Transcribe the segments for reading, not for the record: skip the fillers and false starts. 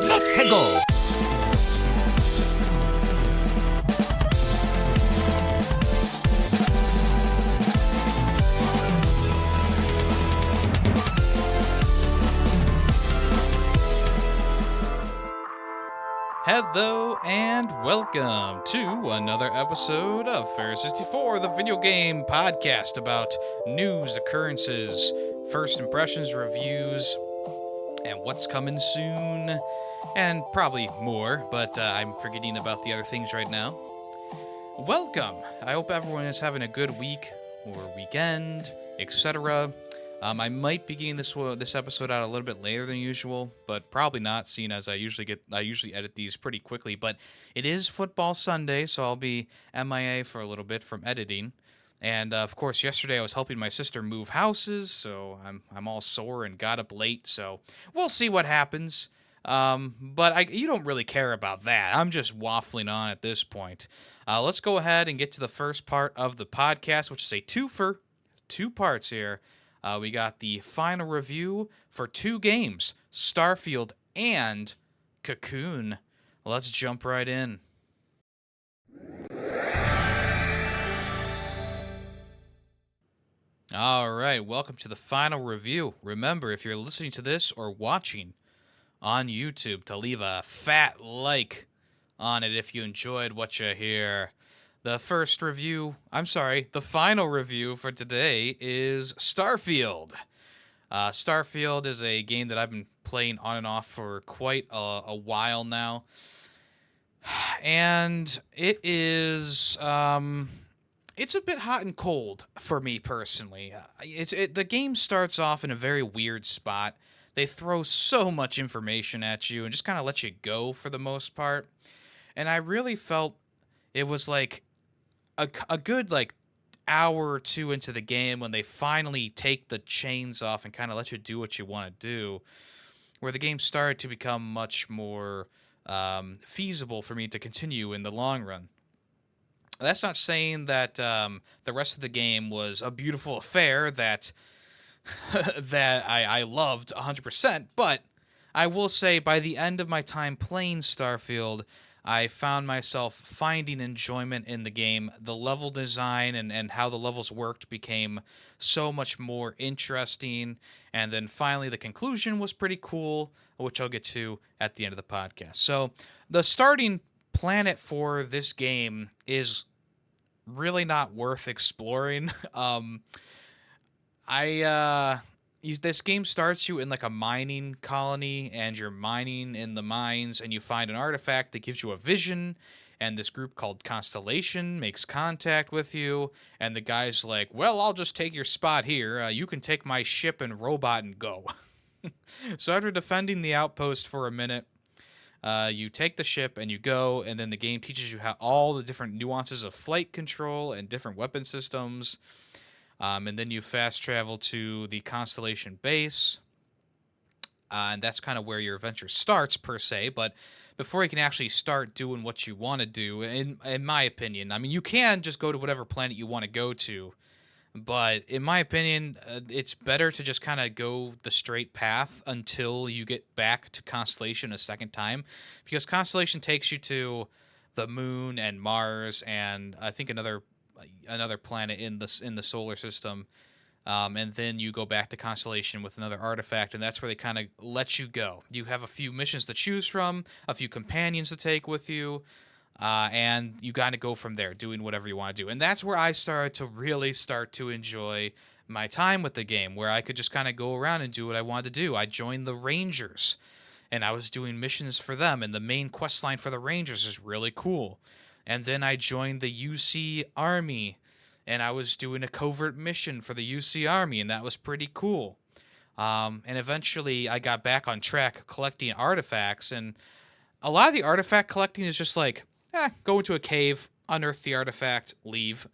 Let's go! Hello and welcome to another episode of Fair 64, the video game podcast about news, occurrences, first impressions, reviews, and what's coming soon, and probably more, but I'm forgetting about the other things right now. Welcome! I hope everyone is having a good week or weekend, etc. I might be getting this episode out a little bit later than usual, but probably not, seeing as I usually edit these pretty quickly. But it is Football Sunday, so I'll be MIA for a little bit from editing. And of course, yesterday I was helping my sister move houses, so I'm all sore and got up late. So we'll see what happens. But you don't really care about that. I'm just waffling on at this point. Let's go ahead and get to the first part of the podcast, which is a twofer, 2 parts here. We got the final review for 2 games, Starfield and Cocoon. Let's jump right in. All right, welcome to the final review. Remember, if you're listening to this or watching on YouTube, to leave a fat like on it if you enjoyed what you hear. The final review for today is Starfield. Starfield is a game that I've been playing on and off for quite a while now. And it is, it's a bit hot and cold for me personally. The game starts off in a very weird spot. They throw so much information at you and just kind of let you go for the most part. And I really felt it was like a good hour or 2 into the game when they finally take the chains off and kind of let you do what you want to do, where the game started to become much more feasible for me to continue in the long run. That's not saying that the rest of the game was a beautiful affair that that I loved 100%, but I will say by the end of my time playing Starfield, I found myself finding enjoyment in the game. The level design and how the levels worked became so much more interesting. And then finally, the conclusion was pretty cool, which I'll get to at the end of the podcast. So the starting planet for this game is really not worth exploring. This game starts you in like a mining colony, and you're mining in the mines, and you find an artifact that gives you a vision, and this group called Constellation makes contact with you, and the guy's like, well, I'll just take your spot here. You can take my ship and robot and go. So after defending the outpost for a minute, you take the ship and you go, and then the game teaches you how all the different nuances of flight control and different weapon systems. And then you fast travel to the Constellation base, and that's kind of where your adventure starts, per se. But before you can actually start doing what you want to do, in my opinion, I mean, you can just go to whatever planet you want to go to, but in my opinion, it's better to just kind of go the straight path until you get back to Constellation a second time, because Constellation takes you to the moon and Mars, and I think another planet in the solar system, and then you go back to Constellation with another artifact, and that's where they kind of let you go. You have a few missions to choose from, a few companions to take with you, and you got to go from there, doing whatever you want to do. And that's where I started to really start to enjoy my time with the game, where I could just kind of go around and do what I wanted to do. I joined the Rangers, and I was doing missions for them, and the main quest line for the Rangers is really cool. And then I joined the UC Army, and I was doing a covert mission for the UC Army, and that was pretty cool. And eventually I got back on track collecting artifacts, and a lot of the artifact collecting is just like, go into a cave, unearth the artifact, leave.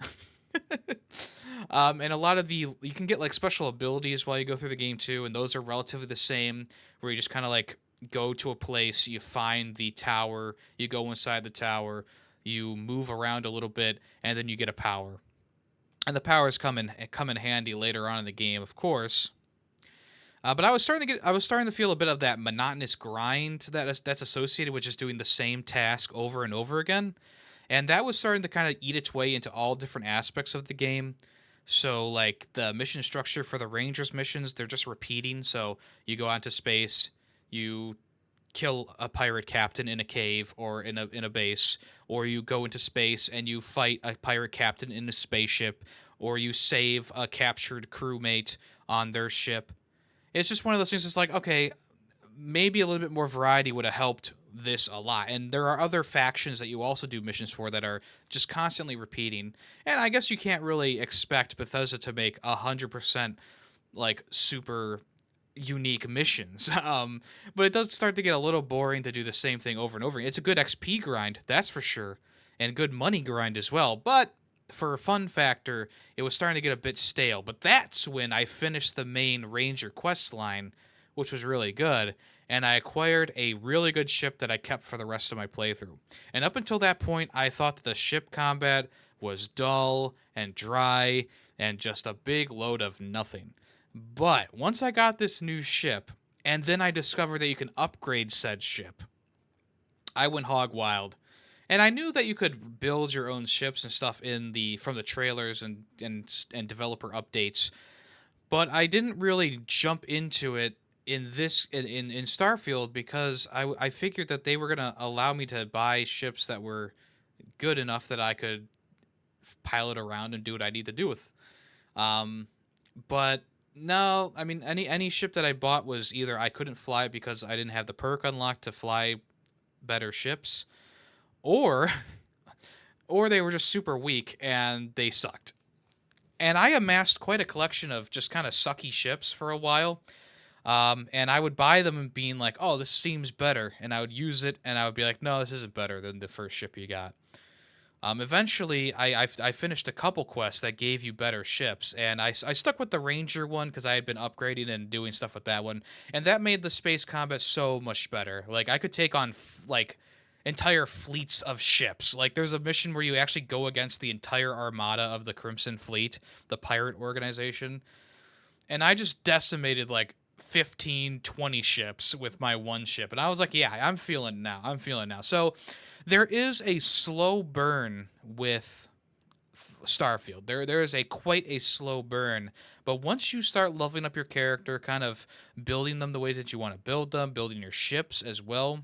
And a lot of you can get like special abilities while you go through the game too, and those are relatively the same, where you just kind of like go to a place, you find the tower, you go inside the tower, you move around a little bit, and then you get a power. And the powers come in handy later on in the game, of course. But I was starting to feel a bit of that monotonous grind that's associated with just doing the same task over and over again, and that was starting to kind of eat its way into all different aspects of the game. So like the mission structure for the Rangers missions, they're just repeating. So you go out into space, you kill a pirate captain in a cave or in a base, or you go into space and you fight a pirate captain in a spaceship, or you save a captured crewmate on their ship. It's just one of those things that's like, okay, maybe a little bit more variety would have helped this a lot. And there are other factions that you also do missions for that are just constantly repeating. And I guess you can't really expect Bethesda to make 100% like super unique missions. But it does start to get a little boring to do the same thing over and over again. It's a good XP grind, that's for sure, and good money grind as well. But for a fun factor, it was starting to get a bit stale. But that's when I finished the main Ranger quest line, which was really good, and I acquired a really good ship that I kept for the rest of my playthrough. And up until that point, I thought that the ship combat was dull and dry and just a big load of nothing. But once I got this new ship, and then I discovered that you can upgrade said ship, I went hog wild. And I knew that you could build your own ships and stuff in the from the trailers and developer updates, but I didn't really jump into it in Starfield because I figured that they were gonna allow me to buy ships that were good enough that I could pilot around and do what I need to do with. Um, but no, I mean any ship that I bought was either I couldn't fly because I didn't have the perk unlocked to fly better ships, or or they were just super weak and they sucked. And I amassed quite a collection of just kind of sucky ships for a while. And I would buy them and being like, "Oh, this seems better," and I would use it, and I would be like, "No, this isn't better than the first ship you got." Eventually, I finished a couple quests that gave you better ships, and I stuck with the Ranger one because I had been upgrading and doing stuff with that one, and that made the space combat so much better. Like I could take on like entire fleets of ships. Like there's a mission where you actually go against the entire armada of the Crimson Fleet, the pirate organization, and I just decimated like 15, 20 ships with my one ship. And I was like, yeah, I'm feeling it now. I'm feeling it now. So there is a slow burn with Starfield. There is a quite a slow burn, but once you start leveling up your character, kind of building them the way that you want to build them, building your ships as well,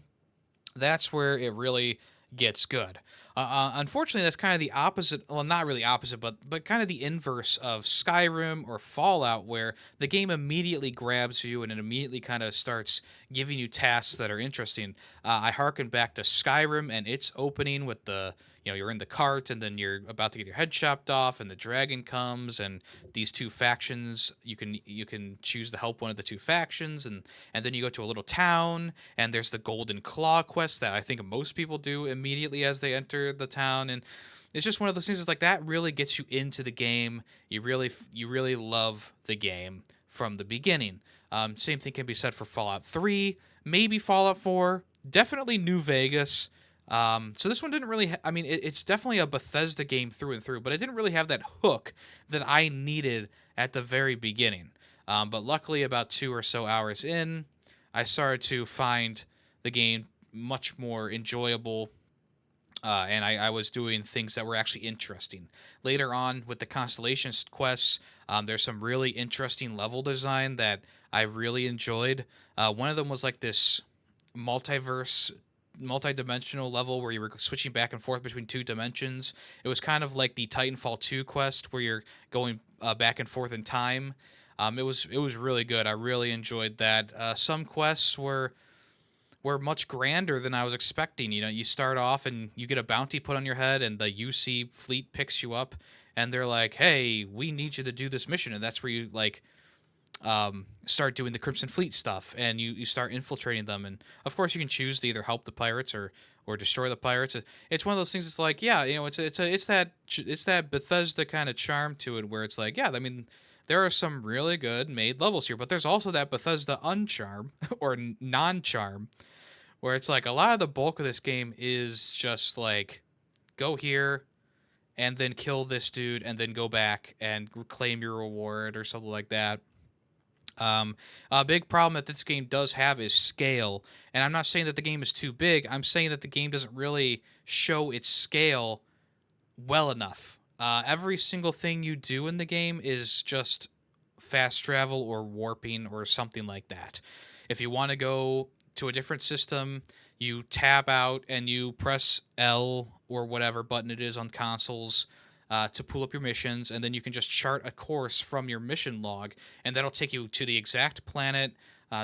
that's where it really gets good. Unfortunately, that's kind of the opposite. Well, not really opposite, but kind of the inverse of Skyrim or Fallout, where the game immediately grabs you and it immediately kind of starts giving you tasks that are interesting. I harken back to Skyrim and its opening with the you're in the cart and then you're about to get your head chopped off and the dragon comes and these two factions you can choose to help one of the two factions and then you go to a little town and there's the Golden Claw quest that I think most people do immediately as they enter the town, and it's just one of those things that's like that really gets you into the game. You really love the game from the beginning. Same thing can be said for Fallout 3, maybe Fallout 4, definitely New Vegas. So this one didn't really. I mean, it's definitely a Bethesda game through and through, but it didn't really have that hook that I needed at the very beginning. But luckily, about 2 or so hours in, I started to find the game much more enjoyable, and I was doing things that were actually interesting. Later on, with the Constellation quests, there's some really interesting level design that I really enjoyed. One of them was like this multiverse multi-dimensional level where you were switching back and forth between two dimensions. It was kind of like the Titanfall 2 quest where you're going back and forth in time. It was really good. I really enjoyed that. Some quests were much grander than I was expecting. You start off and you get a bounty put on your head, and the UC fleet picks you up, and they're like, "Hey, we need you to do this mission," and that's where you like start doing the Crimson Fleet stuff, and you start infiltrating them. And of course, you can choose to either help the pirates or destroy the pirates. It's one of those things. It's like, yeah, it's that Bethesda kind of charm to it, where it's like, yeah, I mean, there are some really good made levels here, but there's also that Bethesda uncharm or non-charm, where it's like a lot of the bulk of this game is just like go here and then kill this dude and then go back and claim your reward or something like that. Um, a big problem that this game does have is scale, and I'm not saying that the game is too big. I'm saying that the game doesn't really show its scale well enough. Every single thing you do in the game is just fast travel or warping or something like that. If you want to go to a different system, you tab out and you press L or whatever button it is on consoles to pull up your missions, and then you can just chart a course from your mission log, and that'll take you to the exact planet,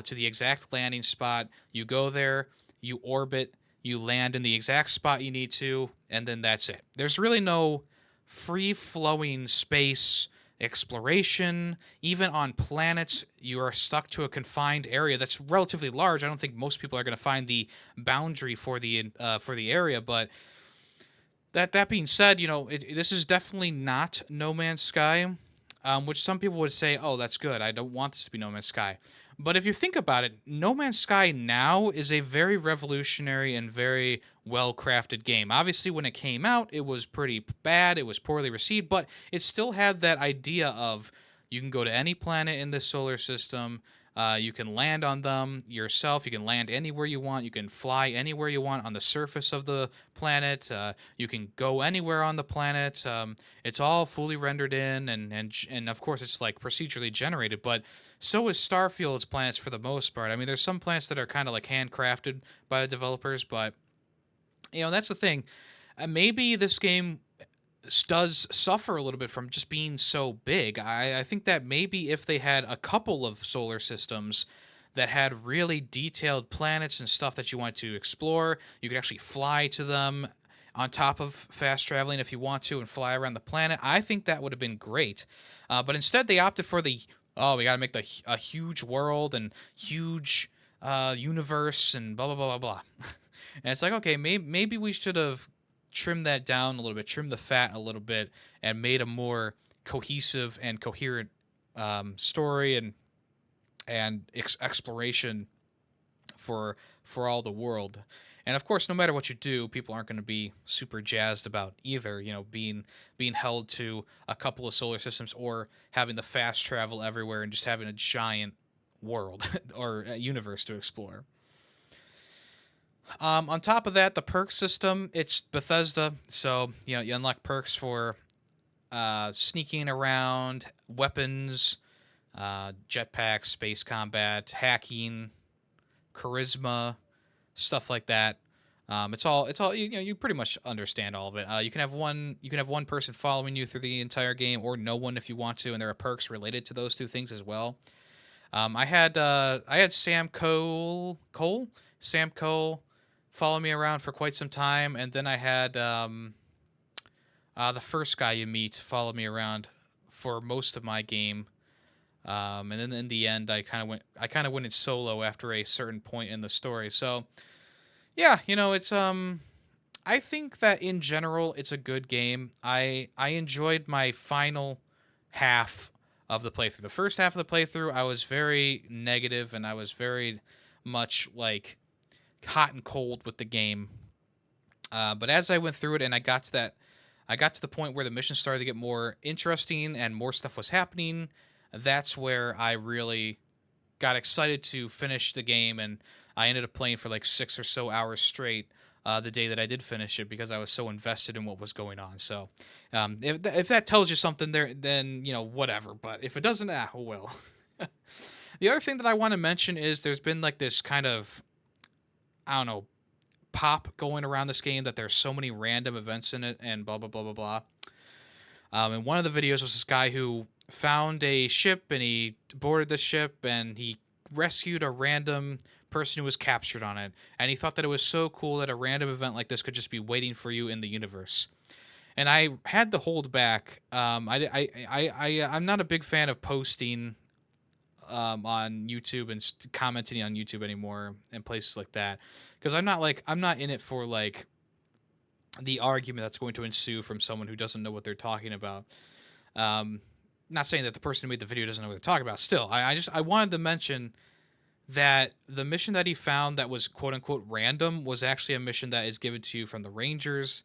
to the exact landing spot. You go there, you orbit, you land in the exact spot you need to, and then that's it. There's really no free flowing space exploration. Even on planets, you are stuck to a confined area that's relatively large. I don't think most people are going to find the boundary for the area, but that being said, this is definitely not No Man's Sky, which some people would say, "Oh, that's good. I don't want this to be No Man's Sky." But if you think about it, No Man's Sky now is a very revolutionary and very well crafted game. Obviously, when it came out, it was pretty bad. It was poorly received, but it still had that idea of you can go to any planet in the solar system. You can land on them yourself. You can land anywhere you want. You can fly anywhere you want on the surface of the planet. You can go anywhere on the planet. It's all fully rendered in, and of course it's like procedurally generated. But so is Starfield's planets for the most part. I mean, there's some planets that are kind of like handcrafted by the developers, but that's the thing. Maybe this game does suffer a little bit from just being so big. I think that maybe if they had a couple of solar systems that had really detailed planets and stuff that you want to explore, you could actually fly to them on top of fast traveling if you want to and fly around the planet. I think that would have been great. But instead, they opted for we got to make a huge world and huge universe and blah, blah, blah, blah, blah. And it's like, okay, maybe we should have trimmed that down a little bit, trimmed the fat a little bit, and made a more cohesive and coherent story and exploration for all the world. And of course, no matter what you do, people aren't going to be super jazzed about either. Being held to a couple of solar systems or having the fast travel everywhere and just having a giant world or a universe to explore. On top of that, the perk system, it's Bethesda, so you unlock perks for sneaking around, weapons, jetpacks, space combat, hacking, charisma, stuff like that. It's all you pretty much understand all of it. You can have one person following you through the entire game, or no one if you want to, and there are perks related to those two things as well. I had Sam Cole follow me around for quite some time, and then I had the first guy you meet follow me around for most of my game. And then in the end, I kind of went in solo after a certain point in the story. So yeah, it's I think that in general it's a good game. I enjoyed my final half of the playthrough. The first half of the playthrough, I was very negative and I was very much like hot and cold with the game. But as I went through it and I got to the point where the mission started to get more interesting and more stuff was happening. That's where I really got excited to finish the game, and I ended up playing for like 6 or so hours straight the day that I did finish it because I was so invested in what was going on. So, if that tells you something, there, then whatever. But if it doesn't, oh well. The other thing that I want to mention is there's been like this kind of, I don't know, pop going around this game that there's so many random events in it and blah blah blah blah blah. And one of the videos was this guy who found a ship and he boarded the ship and he rescued a random person who was captured on it. And he thought that it was so cool that a random event like this could just be waiting for you in the universe. And I had to hold back. I'm not a big fan of posting on YouTube and commenting on YouTube anymore and places like that because I'm not in it for like the argument that's going to ensue from someone who doesn't know what they're talking about. Um, Not saying that the person who made the video doesn't know what they're talking about. Still, I wanted to mention that the mission that he found that was quote unquote random was actually a mission that is given to you from the Rangers.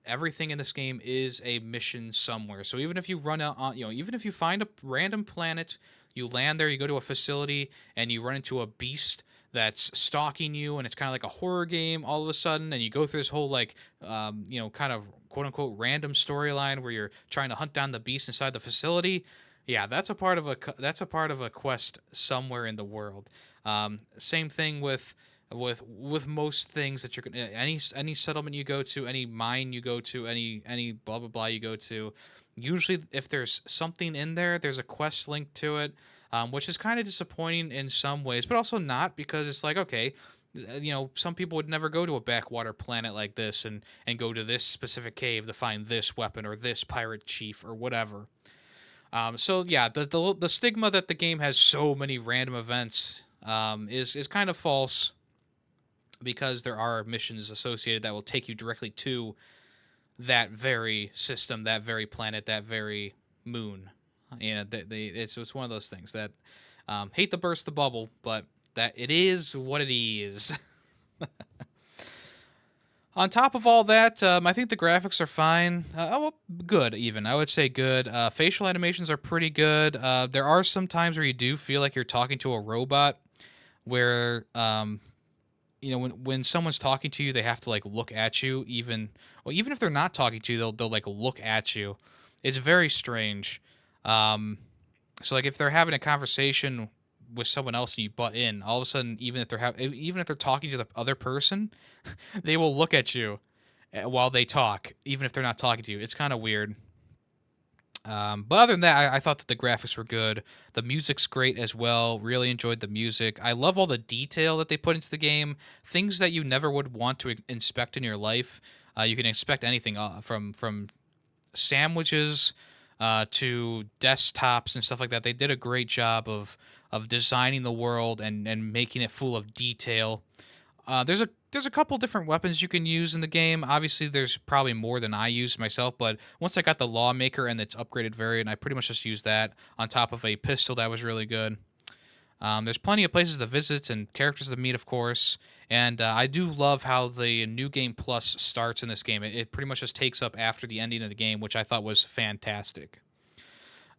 Everything in this game is a mission somewhere. So even if you run out, even if you find a random planet, you land there, you go to a facility, and you run into a beast that's stalking you, and it's kind of like a horror game all of a sudden, and you go through this whole like, kind of quote unquote random storyline where you're trying to hunt down the beast inside the facility. Yeah, that's a part of a quest somewhere in the world. Same thing with most things that you're gonna, any settlement you go to, any mine you go to, any blah blah blah you go to, usually if there's something in there, there's a quest link to it, which is kind of disappointing in some ways, but also not, because it's like, okay, some people would never go to a backwater planet like this and go to this specific cave to find this weapon or this pirate chief or whatever. So yeah, the stigma that the game has so many random events, is kind of false, because there are missions associated that will take you directly to that very system, that very planet, that very moon. It's one of those things that, hate to burst the bubble, but that it is what it is. On top of all that, I think the graphics are fine. Well, good even. I would say good. Facial animations are pretty good. There are some times where you do feel like you're talking to a robot, where when someone's talking to you, they have to like look at you, even if they're not talking to you, they'll like look at you. It's very strange. um so like if they're having a conversation with someone else and you butt in, all of a sudden, even if they're talking to the other person, they will look at you, while they talk, even if they're not talking to you. It's kind of weird. But other than that, I thought that the graphics were good. The music's great as well. Really enjoyed the music. I love all the detail that they put into the game. Things that you never would want to inspect in your life. You can expect anything, from sandwiches, to desktops and stuff like that. They did a great job of designing the world and making it full of detail. There's a couple different weapons you can use in the game. Obviously, there's probably more than I use myself, but once I got the Lawmaker and its upgraded variant, I pretty much just used that on top of a pistol that was really good. There's plenty of places to visit and characters to meet, of course, and I do love how the New Game Plus starts in this game. It pretty much just takes up after the ending of the game, which I thought was fantastic.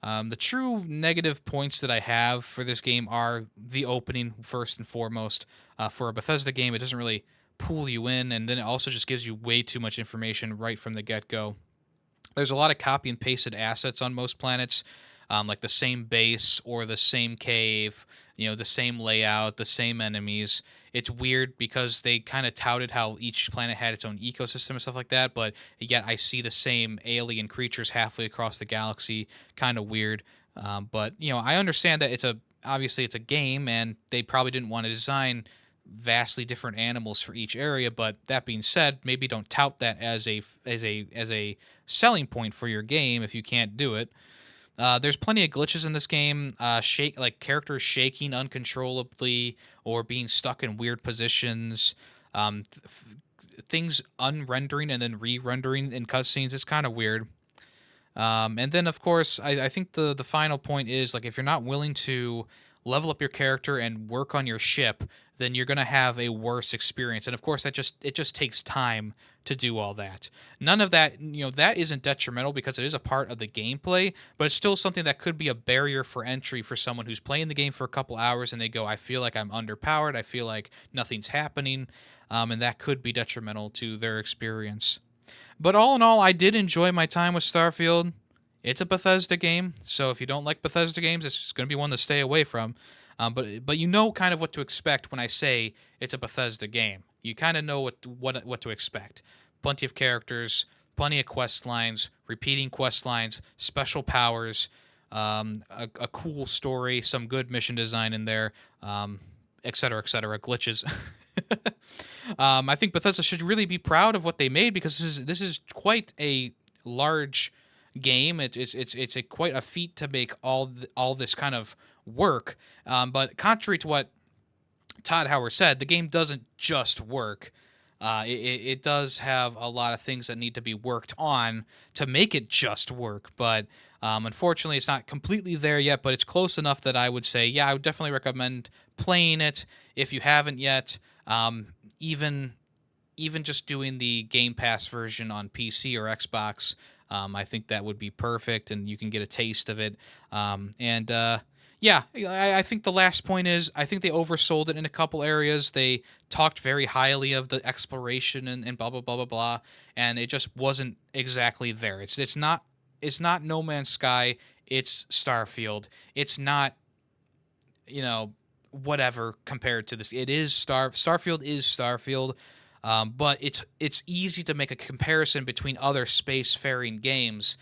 The true negative points that I have for this game are the opening, first and foremost. For a Bethesda game, it doesn't really pull you in, and then it also just gives you way too much information right from the get go. There's a lot of copy and pasted assets on most planets, like the same base or the same cave, the same layout, the same enemies. It's weird because they kind of touted how each planet had its own ecosystem and stuff like that, but yet I see the same alien creatures halfway across the galaxy. Kind of weird. But I understand that obviously it's a game, and they probably didn't want to design vastly different animals for each area. But that being said, maybe don't tout that as a selling point for your game if you can't do it. There's plenty of glitches in this game. Like characters shaking uncontrollably or being stuck in weird positions. Things unrendering and then re-rendering in cutscenes. It's kind of weird. And then, of course, I think the final point is, like, if you're not willing to level up your character and work on your ship, then you're gonna have a worse experience. And of course, it just takes time to do all that. None of that, that isn't detrimental because it is a part of the gameplay, but it's still something that could be a barrier for entry for someone who's playing the game for a couple hours and they go, I feel like I'm underpowered, I feel like nothing's happening, and that could be detrimental to their experience. But all in all, I did enjoy my time with Starfield. It's a Bethesda game, so if you don't like Bethesda games, it's just going to be one to stay away from. But you know kind of what to expect when I say it's a Bethesda game. You kind of know what to expect. Plenty of characters, plenty of quest lines, repeating quest lines, special powers, a cool story, some good mission design in there, et cetera, glitches. I think Bethesda should really be proud of what they made, because this is quite a large game. It's quite a feat to make all this kind of work. But contrary to what Todd Howard said, the game doesn't just work. It does have a lot of things that need to be worked on to make it just work. But unfortunately, it's not completely there yet. But it's close enough that I would say, yeah, I would definitely recommend playing it if you haven't yet. Even even just doing the Game Pass version on PC or Xbox, I think that would be perfect, and you can get a taste of it. And Yeah, I think the last point is I think they oversold it in a couple areas. They talked very highly of the exploration and blah blah blah blah blah, and it just wasn't exactly there. It's not No Man's Sky. It's Starfield. It's not, you know, whatever compared to this. It is Starfield is Starfield, but it's easy to make a comparison between other spacefaring games,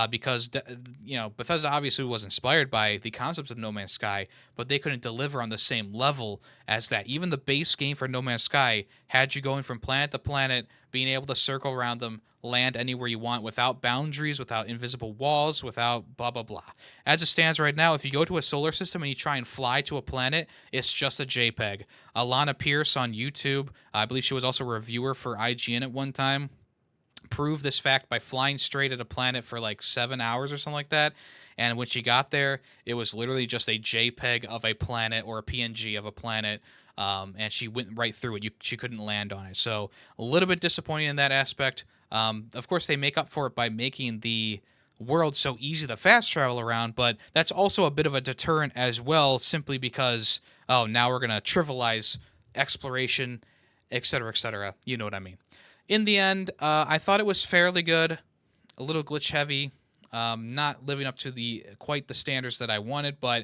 because Bethesda obviously was inspired by the concepts of No Man's Sky, but they couldn't deliver on the same level as that. Even the base game for No Man's Sky had you going from planet to planet, being able to circle around them, land anywhere you want without boundaries, without invisible walls, without blah blah blah. As it stands right now, if you go to a solar system and you try and fly to a planet, it's just a JPEG. Alana Pierce on YouTube, I believe she was also a reviewer for IGN at one time, prove this fact by flying straight at a planet for like 7 hours or something like that. And when she got there, it was literally just a JPEG of a planet or a PNG of a planet. And she went right through it. She couldn't land on it. So a little bit disappointing in that aspect. Of course, they make up for it by making the world so easy to fast travel around, but that's also a bit of a deterrent as well, simply because, oh, now we're going to trivialize exploration, etc., etc. You know what I mean. In the end, I thought it was fairly good, a little glitch heavy, not living up to quite the standards that I wanted, but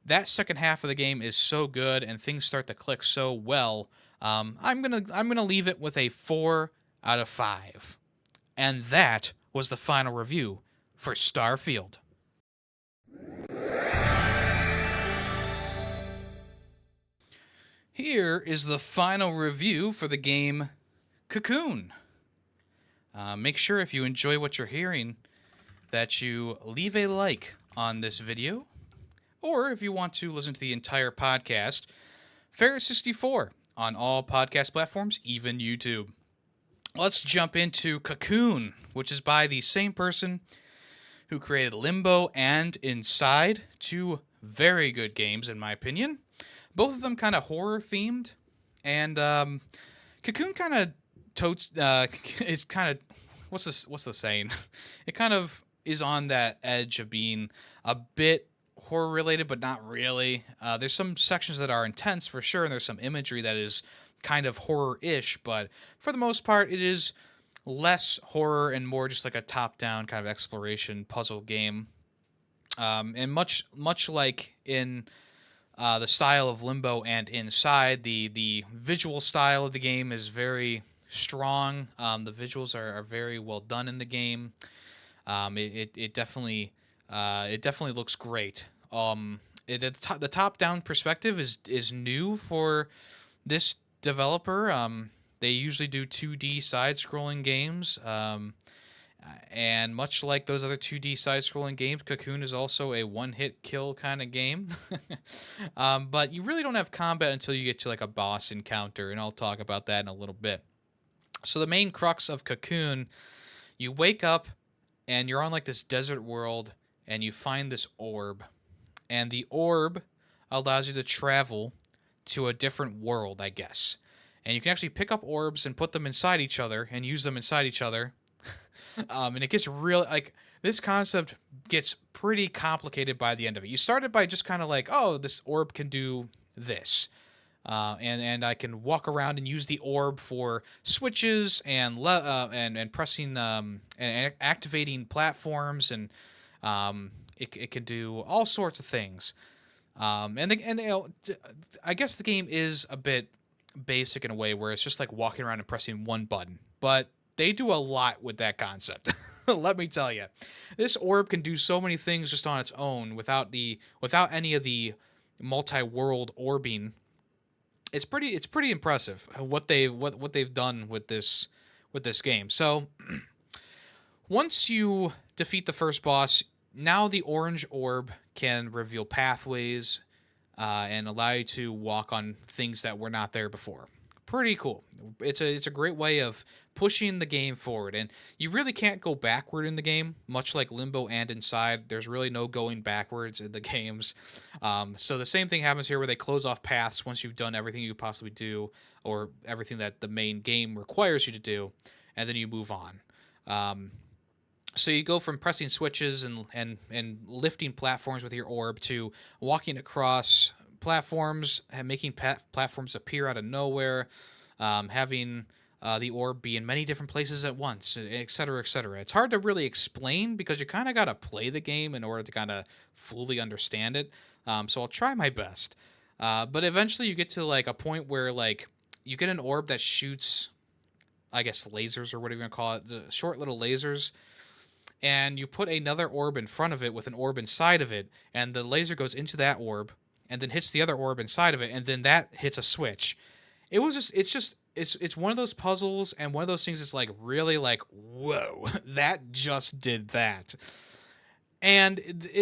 that second half of the game is so good and things start to click so well. I'm gonna leave it with a 4 out of 5, and that was the final review for Starfield. Here is the final review for the game Cocoon. Make sure if you enjoy what you're hearing that you leave a like on this video, or if you want to listen to the entire podcast, Ferris64 on all podcast platforms, even YouTube. Let's jump into Cocoon, which is by the same person who created Limbo and Inside, two very good games in my opinion. Both of them kind of horror themed, and Cocoon kind of totes is kind of what's the saying? It kind of is on that edge of being a bit horror related, but not really. There's some sections that are intense for sure, and there's some imagery that is kind of horror-ish, but for the most part, it is less horror and more just like a top-down kind of exploration puzzle game. And much like in the style of Limbo and Inside, the visual style of the game is very strong. The visuals are very well done in the game. It definitely looks great. The top down perspective is new for this developer. They usually do 2D side scrolling games. And much like those other 2D side-scrolling games, Cocoon is also a one-hit kill kind of game. But you really don't have combat until you get to like a boss encounter, and I'll talk about that in a little bit. So the main crux of Cocoon, you wake up and you're on like this desert world, and you find this orb, and the orb allows you to travel to a different world, I guess. And you can actually pick up orbs and put them inside each other and use them inside each other. And it gets real, like, this concept gets pretty complicated by the end of it. You started by just kind of like, oh, this orb can do this. And I can walk around and use the orb for switches and pressing and activating platforms, and it can do all sorts of things. I guess the game is a bit basic in a way where it's just like walking around and pressing one button, but they do a lot with that concept. Let me tell you, this orb can do so many things just on its own without any of the multi-world orbing. It's pretty impressive what they've done with this game. So once you defeat the first boss, now the orange orb can reveal pathways and allow you to walk on things that were not there before. pretty cool. It's a great way of pushing the game forward, and you really can't go backward in the game. Much like Limbo and Inside, there's really no going backwards in the games. So the same thing happens here, where they close off paths once you've done everything you could possibly do, or everything that the main game requires you to do, and then you move on. Um, so you go from pressing switches and lifting platforms with your orb to walking across platforms and making platforms appear out of nowhere, having the orb be in many different places at once, et cetera, et cetera. It's hard to really explain because you kind of got to play the game in order to kind of fully understand it. So I'll try my best. But eventually you get to like a point where like you get an orb that shoots, I guess, lasers or whatever you want to call it, the short little lasers, and you put another orb in front of it with an orb inside of it, and the laser goes into that orb and then hits the other orb inside of it, and then that hits a switch. It's one of those puzzles and one of those things that's like really like, whoa, that just did that. And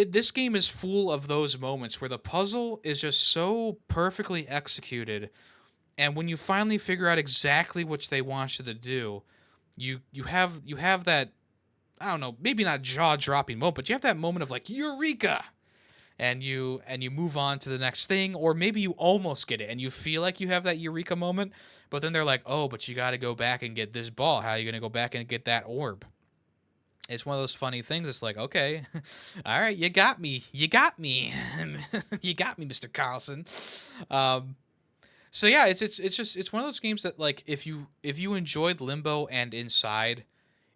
this game is full of those moments where the puzzle is just so perfectly executed, and when you finally figure out exactly what they want you to do, you have that, I don't know, maybe not jaw dropping moment, but you have that moment of like eureka, and you move on to the next thing, or maybe you almost get it and you feel like you have that eureka moment, but then they're like, oh, but you got to go back and get this ball. How are you gonna go back and get that orb? It's one of those funny things. It's like, okay, all right, you got me, you got me, Mr. Carlson. Um, so yeah, it's one of those games that like if you enjoyed Limbo and Inside,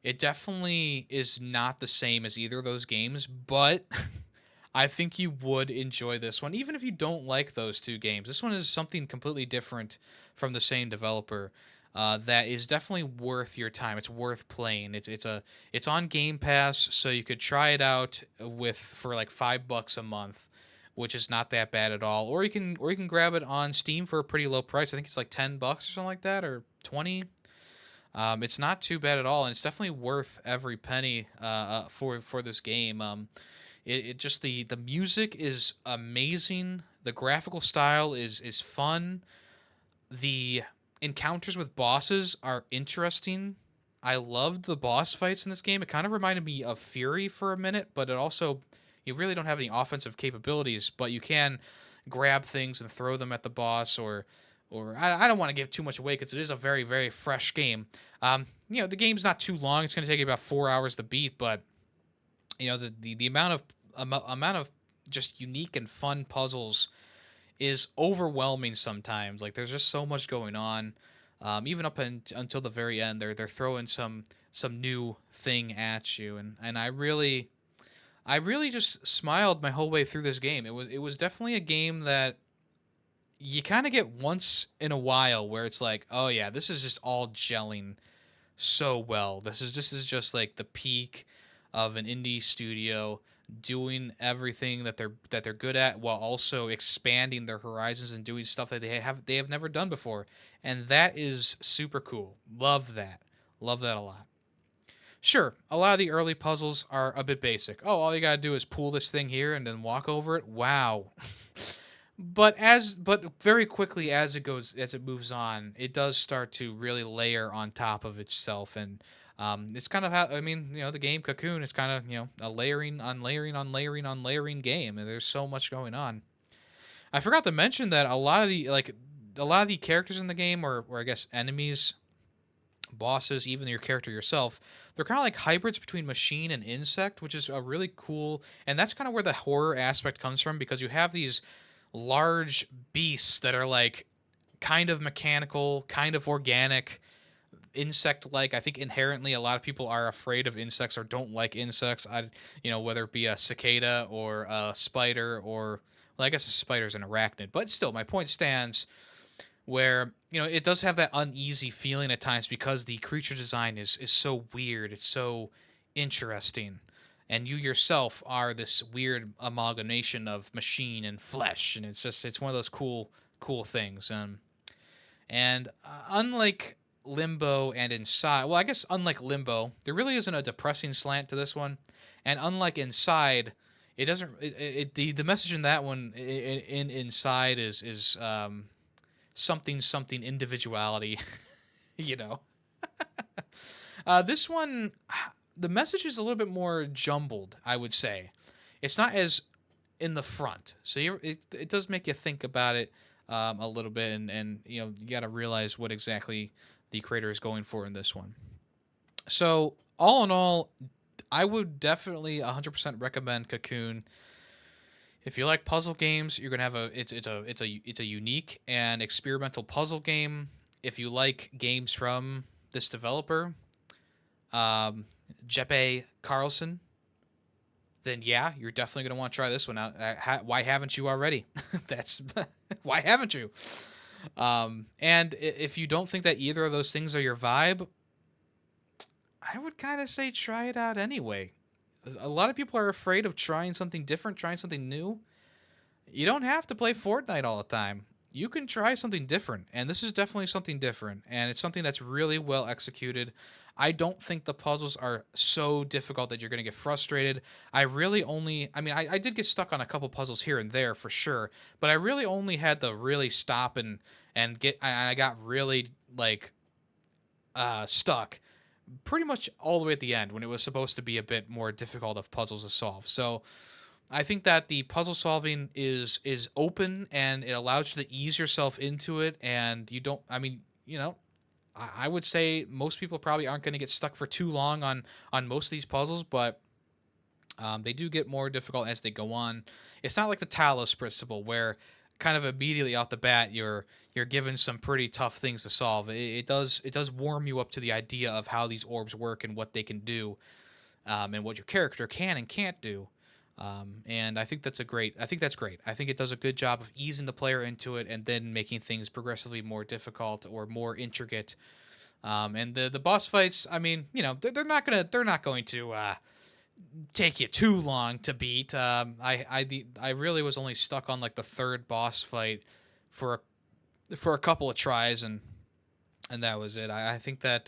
it definitely is not the same as either of those games, but I think you would enjoy this one, even if you don't like those two games. This one is something completely different from the same developer. That is definitely worth your time. It's worth playing. It's on Game Pass, so you could try it out with for like $5 a month, which is not that bad at all. Or you can grab it on Steam for a pretty low price. I think it's like $10 or something like that, or 20. It's not too bad at all, and it's definitely worth every penny for this game. It just the music is amazing. The graphical style is fun. The encounters with bosses are interesting. I loved the boss fights in this game. It kind of reminded me of Fury for a minute, but it also, you really don't have any offensive capabilities, but you can grab things and throw them at the boss, or I don't want to give too much away because it is a very very fresh game. The game's not too long. It's going to take you about 4 hours to beat, but the amount of just unique and fun puzzles is overwhelming sometimes. Like there's just so much going on. Even until the very end, they're throwing some new thing at you, and I really just smiled my whole way through this game. It was definitely a game that you kind of get once in a while where it's like, oh yeah, this is just all gelling so well. This is just like the peak of an indie studio doing everything that they're good at, while also expanding their horizons and doing stuff that they have never done before. And that is super cool. Love that. Love that a lot. Sure, a lot of the early puzzles are a bit basic. Oh, all you got to do is pull this thing here and then walk over it. Wow. But very quickly, as it moves on, it does start to really layer on top of itself. And it's kind of how, I mean, the game Cocoon is kind of, a layering on layering on layering on layering game, and there's so much going on. I forgot to mention that a lot of the characters in the game, or I guess enemies, bosses, even your character yourself, they're kind of like hybrids between machine and insect, which is a really cool. And that's kind of where the horror aspect comes from, because you have these large beasts that are like kind of mechanical, kind of organic, insect like. I think inherently a lot of people are afraid of insects or don't like insects. Whether it be a cicada or a spider, or, well, I guess a spider's an arachnid, but still my point stands, where it does have that uneasy feeling at times because the creature design is so weird. It's so interesting, and you yourself are this weird amalgamation of machine and flesh, and it's one of those cool things. And unlike Limbo and Inside, well, I guess unlike Limbo, there really isn't a depressing slant to this one, and unlike Inside, it doesn't. The message in that one in Inside is something something individuality, you know. This one, the message is a little bit more jumbled, I would say. It's not as in the front, so it does make you think about it a little bit, and you got to realize what exactly the creator is going for in this one. So all in all, I would definitely 100% recommend Cocoon. If you like puzzle games, you're gonna have it's a unique and experimental puzzle game. If you like games from this developer, um, Jeppe Carlson, then yeah, you're definitely gonna want to try this one out. Why haven't you already? That's why haven't you? And if you don't think that either of those things are your vibe, I would kind of say try it out anyway. A lot of people are afraid of trying something different, trying something new. You don't have to play Fortnite all the time. You can try something different, and this is definitely something different, and it's something that's really well executed. I don't think the puzzles are so difficult that you're going to get frustrated. I did get stuck on a couple puzzles here and there for sure, but I really only had to really stop and I got really like stuck pretty much all the way at the end when it was supposed to be a bit more difficult of puzzles to solve. So I think that the puzzle solving is open and it allows you to ease yourself into it, and you don't. I mean, I would say most people probably aren't going to get stuck for too long on most of these puzzles, but they do get more difficult as they go on. It's not like the Talos principle where kind of immediately off the bat you're given some pretty tough things to solve. It does warm you up to the idea of how these orbs work and what they can do, and what your character can and can't do. And I think that's great. I think that's great. I think it does a good job of easing the player into it and then making things progressively more difficult or more intricate. And the boss fights, I mean, they're not going to take you too long to beat. I really was only stuck on like the third boss fight for for a couple of tries, and that was it. I think that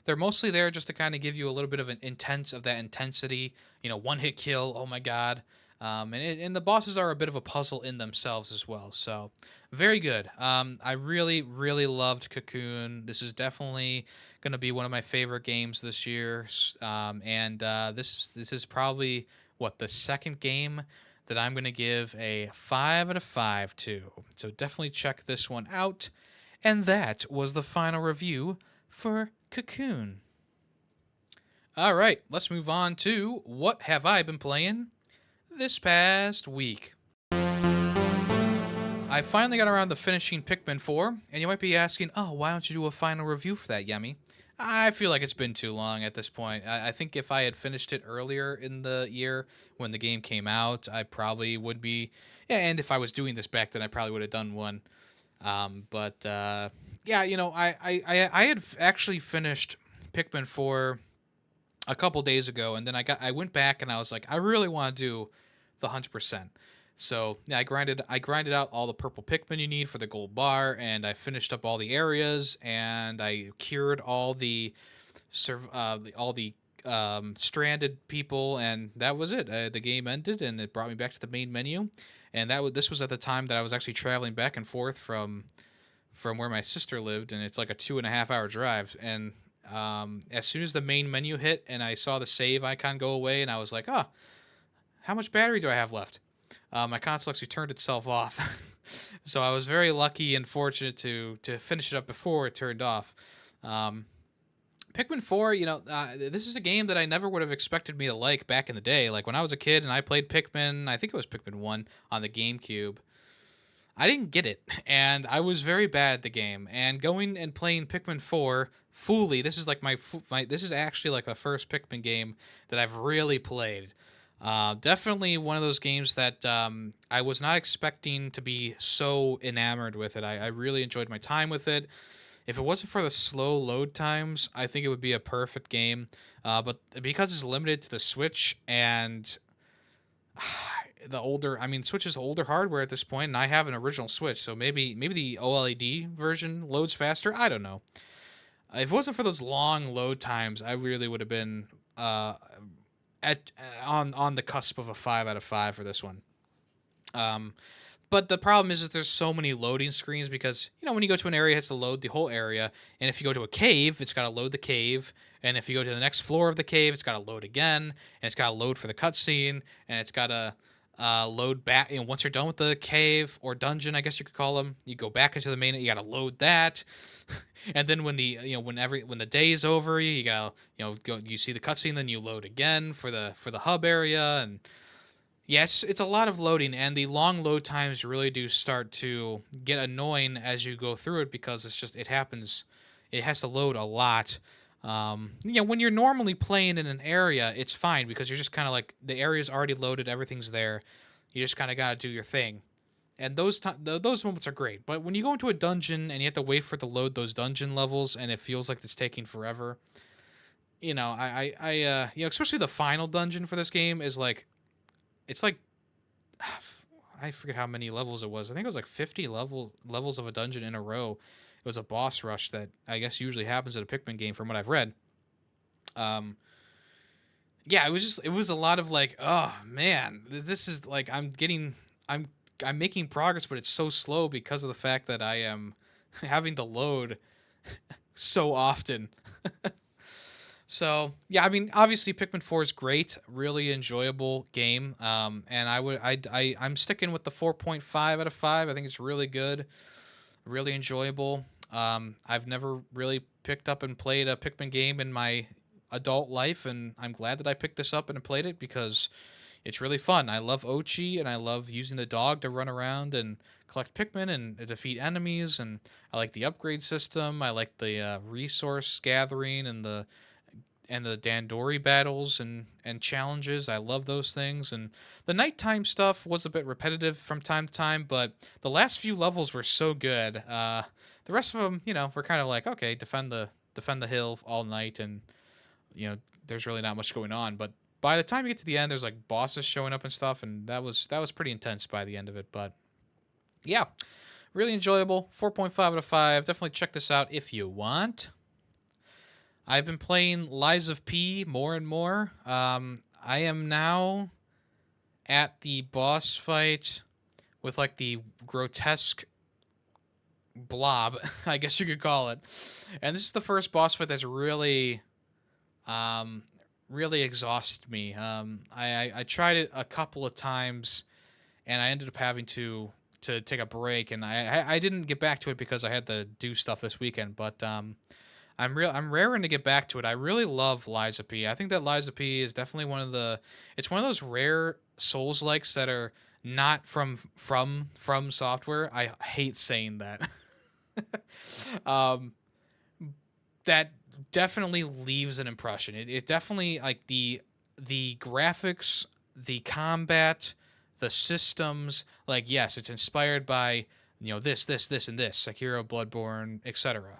they're mostly there just to kind of give you a little bit of that intensity. One hit kill. Oh my god. And the bosses are a bit of a puzzle in themselves as well. So very good. I really really loved Cocoon. This is definitely going to be one of my favorite games this year. And this is probably what the second game that I'm going to give a 5 out of 5 to. So definitely check this one out. And that was the final review for Cocoon. All right, let's move on to what have I been playing this past week. I finally got around to finishing Pikmin 4, and you might be asking, oh, why don't you do a final review for that, Yemmy? I feel like it's been too long at this point. I think if I had finished it earlier in the year when the game came out, I probably would be. Yeah, and if I was doing this back then, I probably would have done one. But yeah, I had actually finished Pikmin 4 a couple days ago, and then I went back and I was like, I really want to do the 100%. So yeah, I grinded out all the purple Pikmin you need for the gold bar, and I finished up all the areas, and I cured all the stranded people, and that was it. The game ended, and it brought me back to the main menu, and this was at the time that I was actually traveling back and forth from where my sister lived, and it's like a 2.5 hour drive. And as soon as the main menu hit and I saw the save icon go away, and I was like, oh, how much battery do I have left? My console actually turned itself off. So I was very lucky and fortunate to finish it up before it turned off. Um, Pikmin 4, this is a game that I never would have expected me to like back in the day. Like when I was a kid and I played Pikmin, I think it was Pikmin 1 on the GameCube. I didn't get it, and I was very bad at the game. And going and playing Pikmin 4 fully, this is like this is actually like the first Pikmin game that I've really played. Definitely one of those games that I was not expecting to be so enamored with it. I really enjoyed my time with it. If it wasn't for the slow load times, I think it would be a perfect game. But because it's limited to the Switch and Switch is older hardware at this point, and I have an original Switch, so maybe the OLED version loads faster. I don't know. If it wasn't for those long load times, I really would have been on the cusp of a 5 out of 5 for this one. but the problem is that there's so many loading screens because when you go to an area, it has to load the whole area, and if you go to a cave, it's got to load the cave, and if you go to the next floor of the cave, it's got to load again, and it's got to load for the cutscene, and it's got to load back. Once you're done with the cave or dungeon, I guess you could call them, you go back into the main. You got to load that, and then when the when the day is over, you gotta go. You see the cutscene, then you load again for the hub area, and yes, it's a lot of loading, and the long load times really do start to get annoying as you go through it because it happens. It has to load a lot. When you're normally playing in an area, it's fine because you're just kind of like the area's already loaded, everything's there. You just kind of gotta do your thing, and those moments are great. But when you go into a dungeon and you have to wait for it to load those dungeon levels, and it feels like it's taking forever, especially the final dungeon for this game is like it's like I forget how many levels it was. I think it was like 50 levels of a dungeon in a row. It was a boss rush that I guess usually happens at a Pikmin game from what I've read. Yeah, it was a lot of like, oh man, this is like I'm making progress, but it's so slow because of the fact that I am having to load so often. So yeah, I mean, obviously Pikmin 4 is great, really enjoyable game. And I'm sticking with the 4.5 out of 5. I think it's really good, really enjoyable. I've never really picked up and played a Pikmin game in my adult life, and I'm glad that I picked this up and played it because it's really fun. I love Ochi, and I love using the dog to run around and collect Pikmin and defeat enemies, and I like the upgrade system. I like the resource gathering and the Dandori battles and challenges. I love those things. And the nighttime stuff was a bit repetitive from time to time, but the last few levels were so good. The rest of them, were kind of like, okay, defend the hill all night, and there's really not much going on. But by the time you get to the end, there's like bosses showing up and stuff, and that was pretty intense by the end of it. But yeah, really enjoyable. 4.5 out of 5. Definitely check this out if you want. I've been playing Lies of P more and more. I am now at the boss fight with like the grotesque blob, I guess you could call it. And this is the first boss fight that's really exhausted me. I tried it a couple of times, and I ended up having to take a break, and I didn't get back to it because I had to do stuff this weekend. But I'm raring to get back to it. I really love Liza P. I think that Liza P is definitely it's one of those rare Souls likes that are not from software. I hate saying that. um, that definitely leaves an impression. It definitely like the graphics, the combat, the systems. Like yes, it's inspired by this, and this, Sekiro, Bloodborne, etc.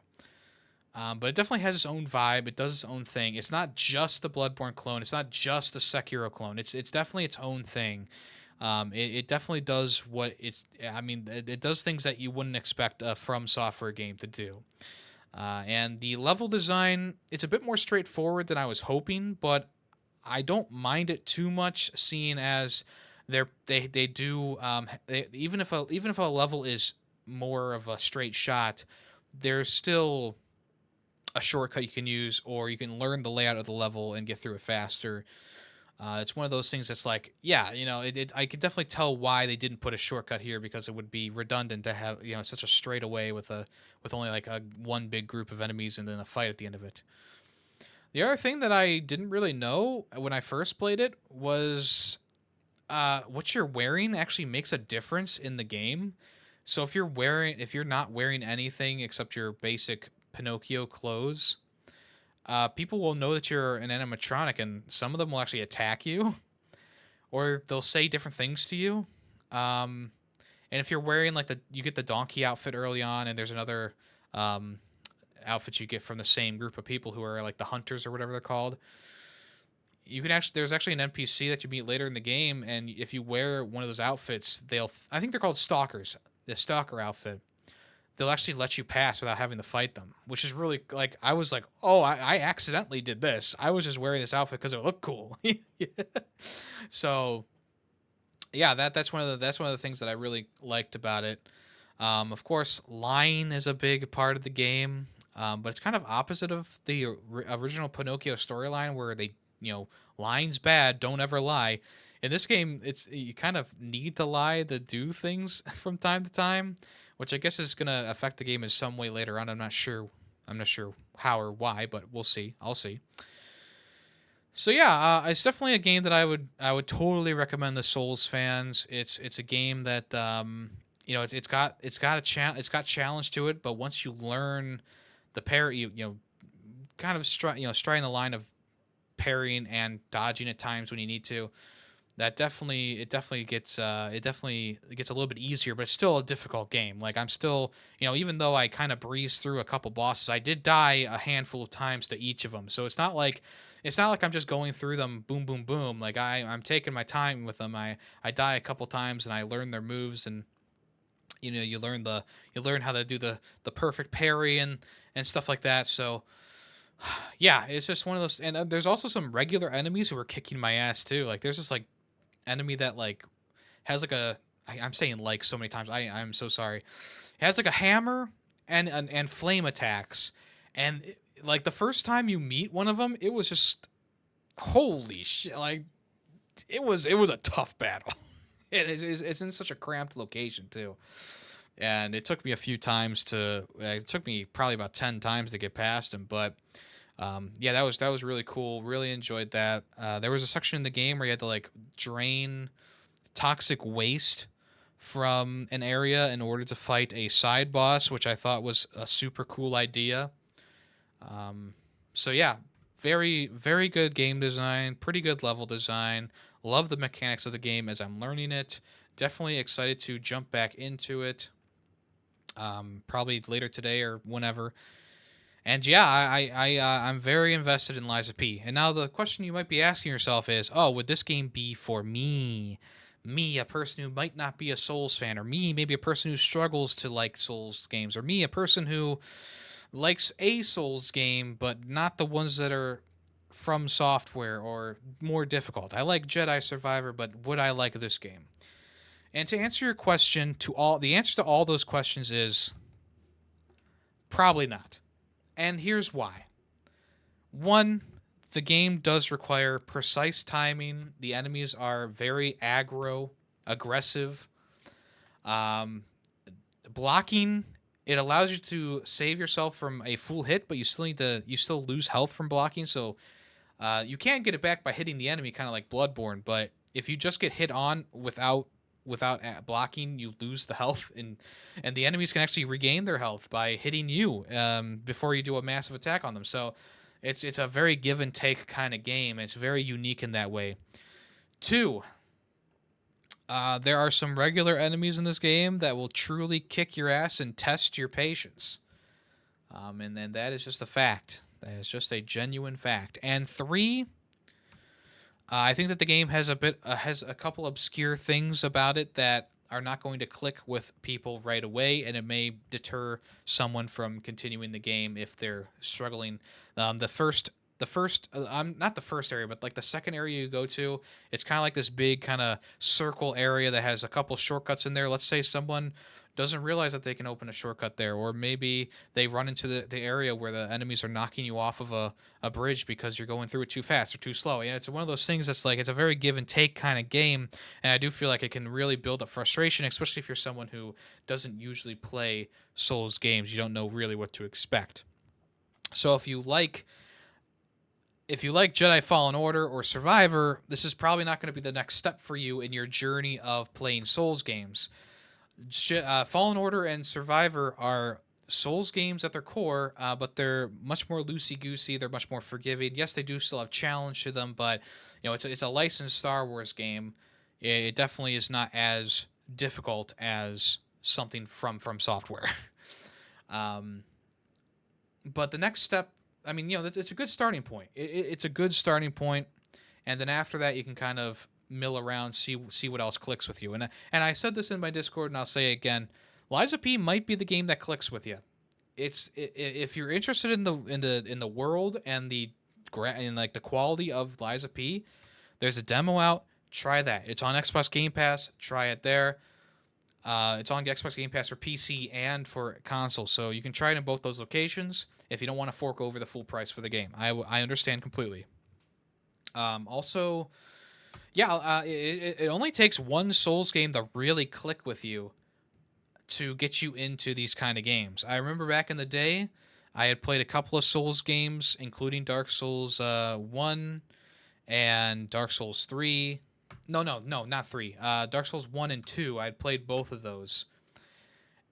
But it definitely has its own vibe. It does its own thing. It's not just the Bloodborne clone. It's not just the Sekiro clone. It's definitely its own thing. It definitely does what it's. I mean, it does things that you wouldn't expect a From Software game to do. And the level design, it's a bit more straightforward than I was hoping, but I don't mind it too much, seeing as they do even if a level is more of a straight shot, there's still a shortcut you can use, or you can learn the layout of the level and get through it faster. It's one of those things that's like, yeah, I could definitely tell why they didn't put a shortcut here, because it would be redundant to have such a straightaway with only like a one big group of enemies and then a fight at the end of it. The other thing that I didn't really know when I first played it was what you're wearing actually makes a difference in the game. So if you're not wearing anything except your basic Pinocchio clothes, people will know that you're an animatronic, and some of them will actually attack you, or they'll say different things to you. And if you're wearing you get the donkey outfit early on, and there's another outfit you get from the same group of people who are like the hunters or whatever they're called. There's actually an NPC that you meet later in the game, and if you wear one of those outfits, I think they're called stalkers, the stalker outfit. They'll actually let you pass without having to fight them, which is really like, I was like, oh, I accidentally did this. I was just wearing this outfit because it looked cool. So Yeah, that's one of the things that I really liked about it. Of course, lying is a big part of the game, but it's kind of opposite of the original Pinocchio storyline, where they, lying's bad, don't ever lie. In this game, it's you kind of need to lie to do things from time to time, which I guess is gonna affect the game in some way later on. I'm not sure. I'm not sure how or why, but we'll see. I'll see. So yeah, it's definitely a game that I would totally recommend the Souls fans. It's a game that it's got challenge to it, but once you learn the parry, kind of striding the line of parrying and dodging at times when you need to, that definitely gets a little bit easier, but it's still a difficult game. Like I'm still, even though I kind of breezed through a couple bosses, I did die a handful of times to each of them. So it's not like I'm just going through them boom boom boom. Like I'm taking my time with them. I die a couple times and I learn their moves, and you learn how to do the perfect parry and stuff like that. So yeah, it's just one of those. And there's also some regular enemies who are kicking my ass too. Like there's this like enemy that like has like I'm saying like so many times. I'm so sorry. It has like a hammer and flame attacks, and like the first time you meet one of them, it was just holy shit. Like it was a tough battle. It's in such a cramped location too, and it took me a few times to. It took me probably about 10 times to get past him, but. Yeah, that was really cool. Really enjoyed that. There was a section in the game where you had to like drain toxic waste from an area in order to fight a side boss, which I thought was a super cool idea. Um, so yeah, very very good game design, pretty good level design. Love the mechanics of the game as I'm learning it. Definitely excited to jump back into it. Probably later today or whenever. And yeah, I'm very invested in Liza P. And now the question you might be asking yourself is, oh, would this game be for me? Me, a person who might not be a Souls fan, or me, maybe a person who struggles to like Souls games, or me, a person who likes a Souls game, but not the ones that are from software or more difficult. I like Jedi Survivor, but would I like this game? And to answer your question, the answer to all those questions is probably not. And here's why. One, the game does require precise timing. The enemies are very aggressive. Um, Blocking, it allows you to save yourself from a full hit, but you still lose health from blocking. So you can get it back by hitting the enemy, kind of like Bloodborne. But if you just get hit on without blocking, you lose the health, and the enemies can actually regain their health by hitting you before you do a massive attack on them. So it's a very give and take kind of game. It's very unique in that way. Two, there are some regular enemies in this game that will truly kick your ass and test your patience. And then that is just a fact. That is just a genuine fact. And three, I think that the game has a couple obscure things about it that are not going to click with people right away, and it may deter someone from continuing the game if they're struggling. I'm not the first area, but like the second area you go to, it's kind of like this big kind of circle area that has a couple shortcuts in there. Let's say someone doesn't realize that they can open a shortcut there, or maybe they run into the area where the enemies are knocking you off of a bridge because you're going through it too fast or too slow. And it's one of those things that's like it's a very give and take kind of game, and I do feel like it can really build up frustration, especially if you're someone who doesn't usually play Souls games. You don't know really what to expect. So if you like Jedi Fallen Order or Survivor, this is probably not going to be the next step for you in your journey of playing Souls games. Fallen Order and Survivor are Souls games at their core, but they're much more loosey goosey. They're much more forgiving. Yes, they do still have challenge to them, but it's a licensed Star Wars game. It definitely is not as difficult as something from software. um, but the next step, I mean, it's a good starting point. It's a good starting point, and then after that, you can kind of mill around, see what else clicks with you. And I said this in my Discord, and I'll say it again. Liza P might be the game that clicks with you. If you're interested in the world and and like the quality of Liza P, there's a demo out. try that. It's on Xbox Game Pass. Try it there. It's on Xbox Game Pass for PC and for console, so you can try it in both those locations if you don't want to fork over the full price for the game. I understand completely. Also, yeah, it only takes one Souls game to really click with you to get you into these kind of games. I remember back in the day, I had played a couple of Souls games, including Dark Souls 1 and Dark Souls 3. No, not 3. Dark Souls 1 and 2. I had played both of those,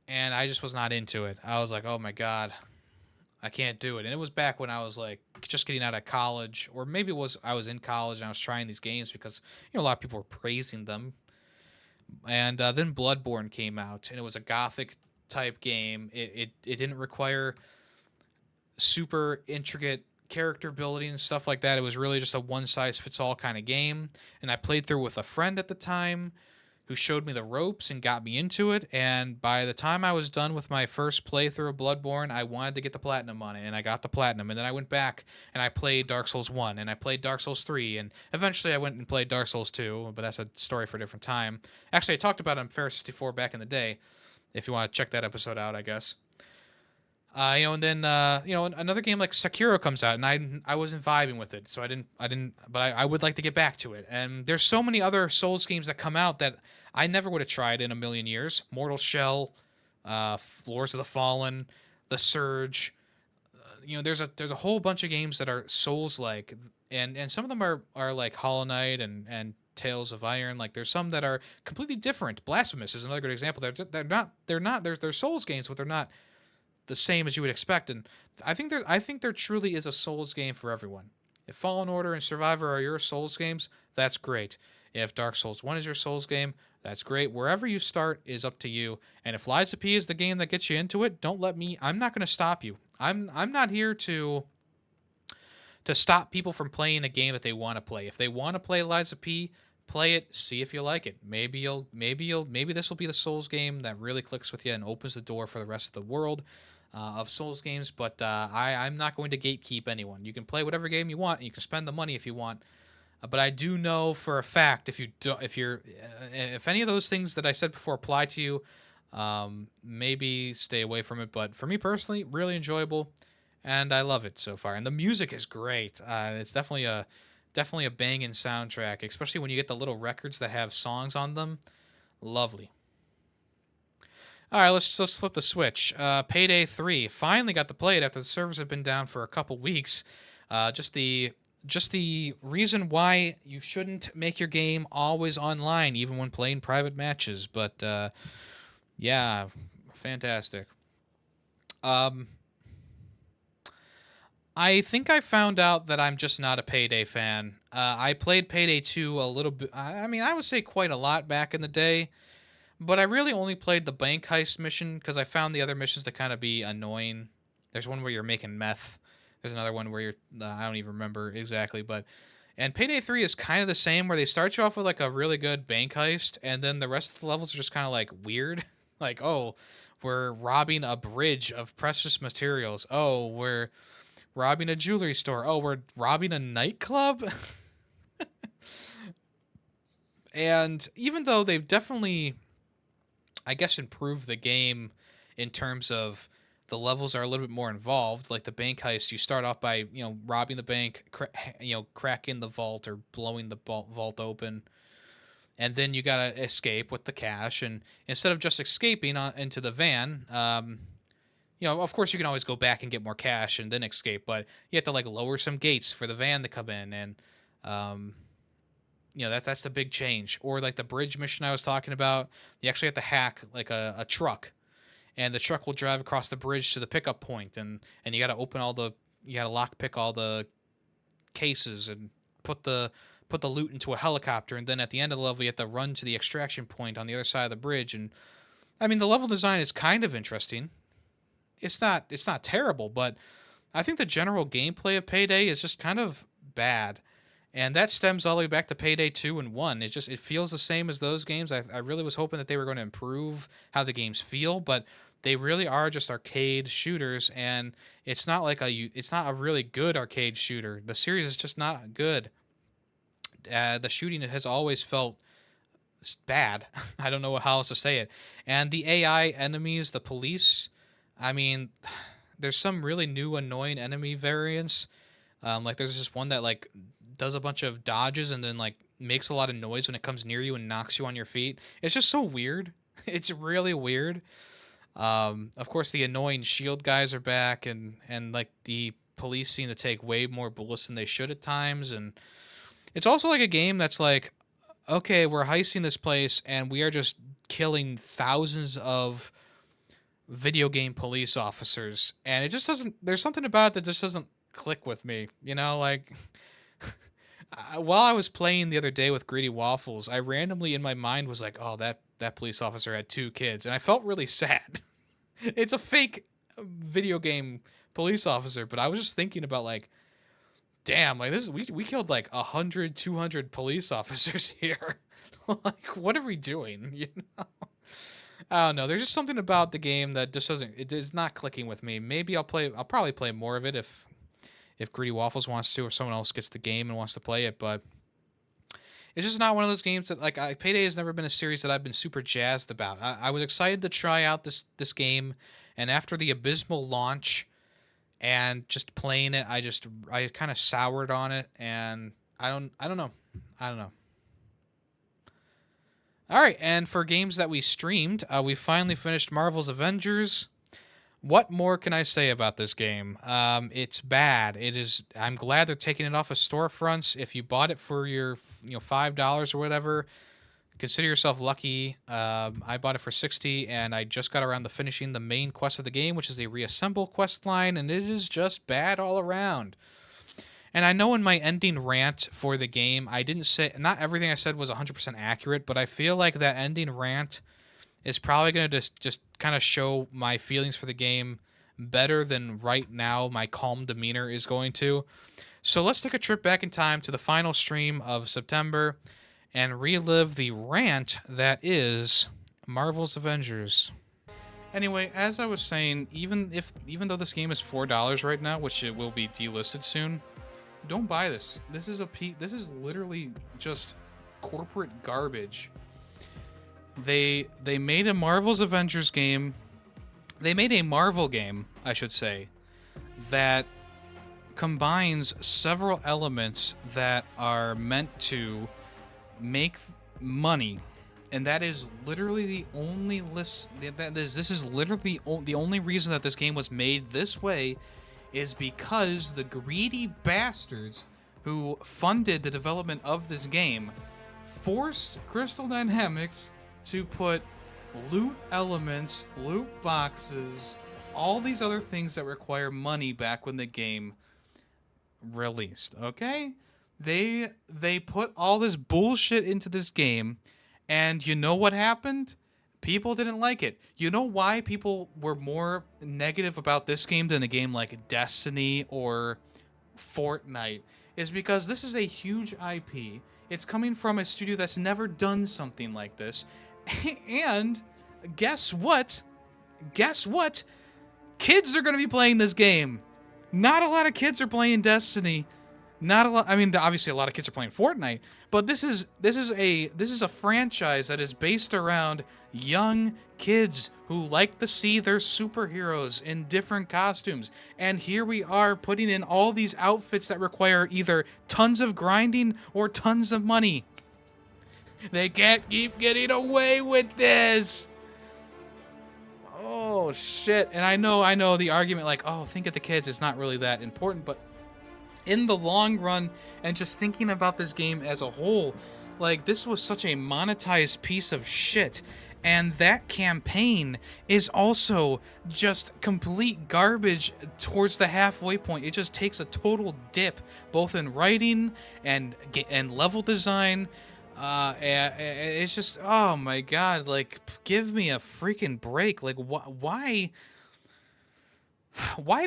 and I just was not into it. I was like, oh my God, I can't do it. And it was back when I was like just getting out of college, or maybe it was I was in college and I was trying these games because a lot of people were praising them. And then Bloodborne came out, and it was a gothic type game. It didn't require super intricate character building and stuff like that. It was really just a one size fits all kind of game. And I played through with a friend at the time who showed me the ropes and got me into it. And by the time I was done with my first playthrough of Bloodborne, I wanted to get the platinum on it, and I got the platinum. And then I went back and I played Dark Souls 1 and I played Dark Souls 3, and eventually I went and played Dark Souls 2, but that's a story for a different time. Actually, I talked about it on Fair 64 back in the day, if you want to check that episode out, I guess. And then another game like Sekiro comes out, and I wasn't vibing with it, so I didn't. But I would like to get back to it. And there's so many other Souls games that come out that I never would have tried in a million years. Mortal Shell, Lords of the Fallen, The Surge. There's a whole bunch of games that are Souls like, and some of them are like Hollow Knight and Tales of Iron. Like there's some that are completely different. Blasphemous is another good example. They're Souls games, but they're not the same as you would expect. And I think there truly is a Souls game for everyone. If Fallen Order and Survivor are your Souls games, that's great. If Dark Souls 1 is your Souls game, that's great. Wherever you start is up to you. And if Lies of P is the game that gets you into it, I'm not going to stop you. I'm not here to stop people from playing a game that they want to play. If they want to play Lies of P, play it, see if you like it. Maybe this will be the Souls game that really clicks with you and opens the door for the rest of the world of Souls games. But I'm not going to gatekeep anyone. You can play whatever game you want, and you can spend the money if you want. But I do know for a fact if any of those things that I said before apply to you, maybe stay away from it. But for me personally, really enjoyable, and I love it so far. And the music is great. It's definitely a banging soundtrack, especially when you get the little records that have songs on them. Lovely. All right, let's flip the switch. Payday 3 finally got to play it after the servers have been down for a couple weeks. Just the reason why you shouldn't make your game always online, even when playing private matches. But yeah, fantastic. Um, I think I found out that I'm just not a Payday fan. I played Payday 2 a little bit. I mean, I would say quite a lot back in the day, but I really only played the bank heist mission because I found the other missions to kind of be annoying. There's one where you're making meth. There's another one where I don't even remember exactly, but and Payday 3 is kind of the same where they start you off with like a really good bank heist, and then the rest of the levels are just kind of like weird. Like, oh, we're robbing a bridge of precious materials. Oh, we're robbing a jewelry store. Oh, we're robbing a nightclub. And even though they've definitely, I guess, improved the game in terms of the levels are a little bit more involved. Like the bank heist, you start off by robbing the bank, cracking the vault or blowing the vault open, and then you gotta escape with the cash. And instead of just escaping into the van, of course you can always go back and get more cash and then escape, but you have to like lower some gates for the van to come in, and um, that's the big change. Or like the bridge mission I was talking about, you actually have to hack like a truck, and the truck will drive across the bridge to the pickup point, and you gotta lock pick all the cases and put the loot into a helicopter, and then at the end of the level you have to run to the extraction point on the other side of the bridge. And I mean, the level design is kind of interesting. It's not terrible, but I think the general gameplay of Payday is just kind of bad. And that stems all the way back to Payday 2 and 1. It feels the same as those games. I really was hoping that they were going to improve how the games feel, but they really are just arcade shooters, and it's not a really good arcade shooter. The series is just not good. The shooting has always felt bad. I don't know how else to say it. And the AI enemies, the police, I mean, there's some really new annoying enemy variants. Like there's just one that like does a bunch of dodges and then like makes a lot of noise when it comes near you and knocks you on your feet. It's just so weird. It's really weird. Of course, the annoying shield guys are back, and like the police seem to take way more bullets than they should at times. And it's also like a game that's like, okay, we're heisting this place and we are just killing thousands of video game police officers, and it just doesn't. There's something about it that just doesn't click with me. You know, like while I was playing the other day with Greedy Waffles, I randomly in my mind was like, "Oh, that police officer had 2 kids," and I felt really sad. It's a fake video game police officer, but I was just thinking about like, damn, like this we killed like 100, 200 police officers here. Like, what are we doing? You know? I don't know. There's just something about the game that just doesn't. It is not clicking with me. Maybe I'll play. I'll probably play more of it if Greedy Waffles wants to, or someone else gets the game and wants to play it. But it's just not one of those games that like Payday has never been a series that I've been super jazzed about. I was excited to try out this game, and after the abysmal launch and just playing it, I kind of soured on it, and I don't know. All right, and for games that we streamed, we finally finished Marvel's Avengers. What more can I say about this game? It's bad. It is. I'm glad they're taking it off of storefronts. If you bought it for your, $5 or whatever, consider yourself lucky. I bought it for 60, and I just got around to finishing the main quest of the game, which is the reassemble quest line, and it is just bad all around. And I know in my ending rant for the game, I didn't say, not everything I said was 100% accurate, but I feel like that ending rant is probably going to just kind of show my feelings for the game better than right now my calm demeanor is going to. So let's take a trip back in time to the final stream of September and relive the rant that is Marvel's Avengers. Anyway, as I was saying, even though this game is $4 right now, which it will be delisted soon, don't buy this. This is literally just corporate garbage. They made a Marvel's Avengers game. They made a Marvel game, I should say, that combines several elements that are meant to make money, and that is literally the only list. This is literally the only reason that this game was made this way, is because the greedy bastards who funded the development of this game forced Crystal Dynamics to put loot elements, loot boxes, all these other things that require money back when the game released, okay? They put all this bullshit into this game, and you know what happened? People didn't like it. You know why people were more negative about this game than a game like Destiny or Fortnite? Is because this is a huge IP. It's coming from a studio that's never done something like this. And guess what? Guess what? Kids are going to be playing this game. Not a lot of kids are playing Destiny. Not a lot. I mean, obviously, a lot of kids are playing Fortnite, but this is a franchise that is based around young kids who like to see their superheroes in different costumes. And here we are putting in all these outfits that require either tons of grinding or tons of money. They can't keep getting away with this. Oh shit! And I know the argument like, oh, think of the kids. It's not really that important, but in the long run, and just thinking about this game as a whole, like, this was such a monetized piece of shit, and that campaign is also just complete garbage towards the halfway point. It just takes a total dip, both in writing and level design. It's just, oh my god, like, give me a freaking break. Like, why'd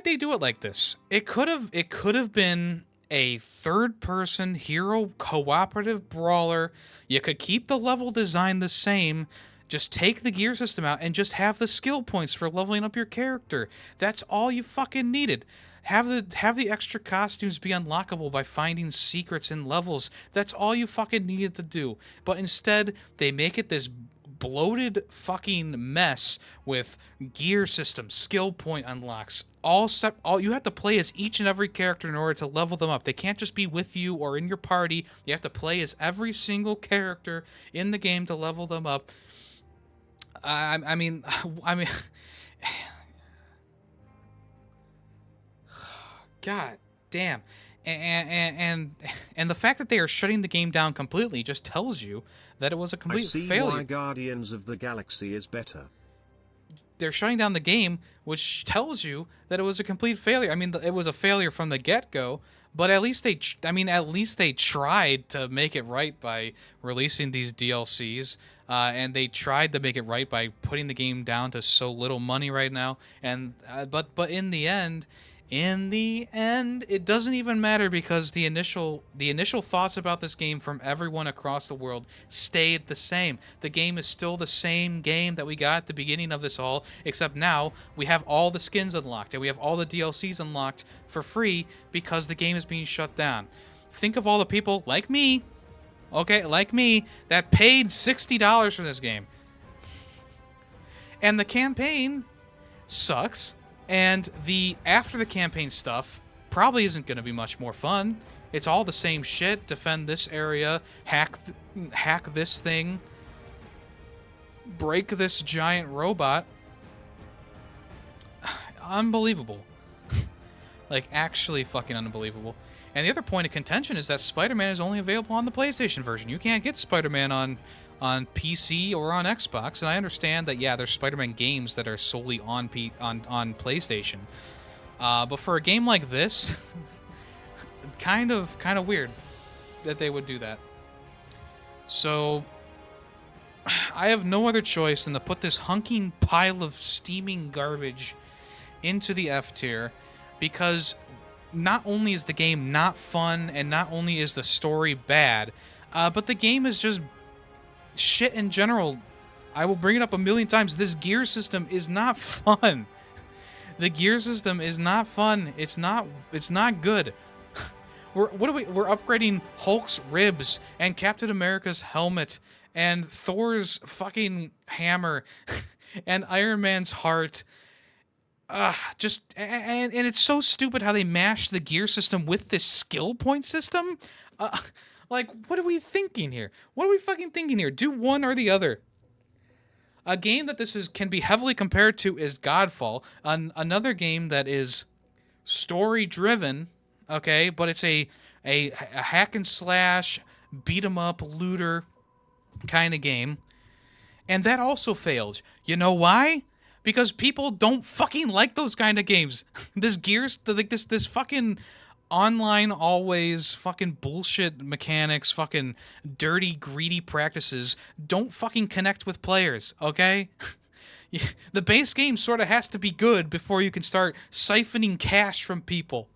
they do it like this? It could have been a third-person hero cooperative brawler. You could keep the level design the same, just take the gear system out and just have the skill points for leveling up your character. That's all you fucking needed. Have the extra costumes be unlockable by finding secrets in levels. That's all you fucking needed to do. But instead, they make it this bloated fucking mess with gear systems, skill point unlocks. All you have to play as each and every character in order to level them up. They can't just be with you or in your party. You have to play as every single character in the game to level them up. I mean, God damn. And the fact that they are shutting the game down completely just tells you that it was a complete failure. I see why Guardians of the Galaxy is better. They're shutting down the game, which tells you that it was a complete failure. I mean, it was a failure from the get-go, but at least they tried to make it right by releasing these DLCs, and they tried to make it right by putting the game down to so little money right now. And but in the end, it doesn't even matter because the initial thoughts about this game from everyone across the world stayed the same. The game is still the same game that we got at the beginning of this all, except now we have all the skins unlocked and we have all the DLCs unlocked for free because the game is being shut down. Think of all the people like me, okay, like me, that paid $60 for this game. And the campaign sucks. And the after the campaign stuff probably isn't going to be much more fun. It's all the same shit. Defend this area, hack this thing, break this giant robot. Unbelievable. Like, actually fucking unbelievable. And the other point of contention is that Spider-Man is only available on the PlayStation version. You can't get Spider-Man on PC or on Xbox, and I understand that, yeah, there's Spider-Man games that are solely on PlayStation. But for a game like this, kind of weird that they would do that. So I have no other choice than to put this hunking pile of steaming garbage into the F tier, because not only is the game not fun and not only is the story bad, but the game is just shit in general. I will bring it up a million times. This gear system is not fun. The gear system is not fun. It's not good. We're upgrading Hulk's ribs and Captain America's helmet and Thor's fucking hammer and Iron Man's heart. And it's so stupid how they mashed the gear system with this skill point system. Like, what are we thinking here? What are we fucking thinking here? Do one or the other. A game that can be heavily compared to is Godfall. Another game that is story-driven, okay, but it's a hack and slash, beat 'em up, looter kind of game. And that also failed. You know why? Because people don't fucking like those kind of games. This fucking online always fucking bullshit mechanics, fucking dirty, greedy practices don't fucking connect with players, okay? The base game sort of has to be good before you can start siphoning cash from people.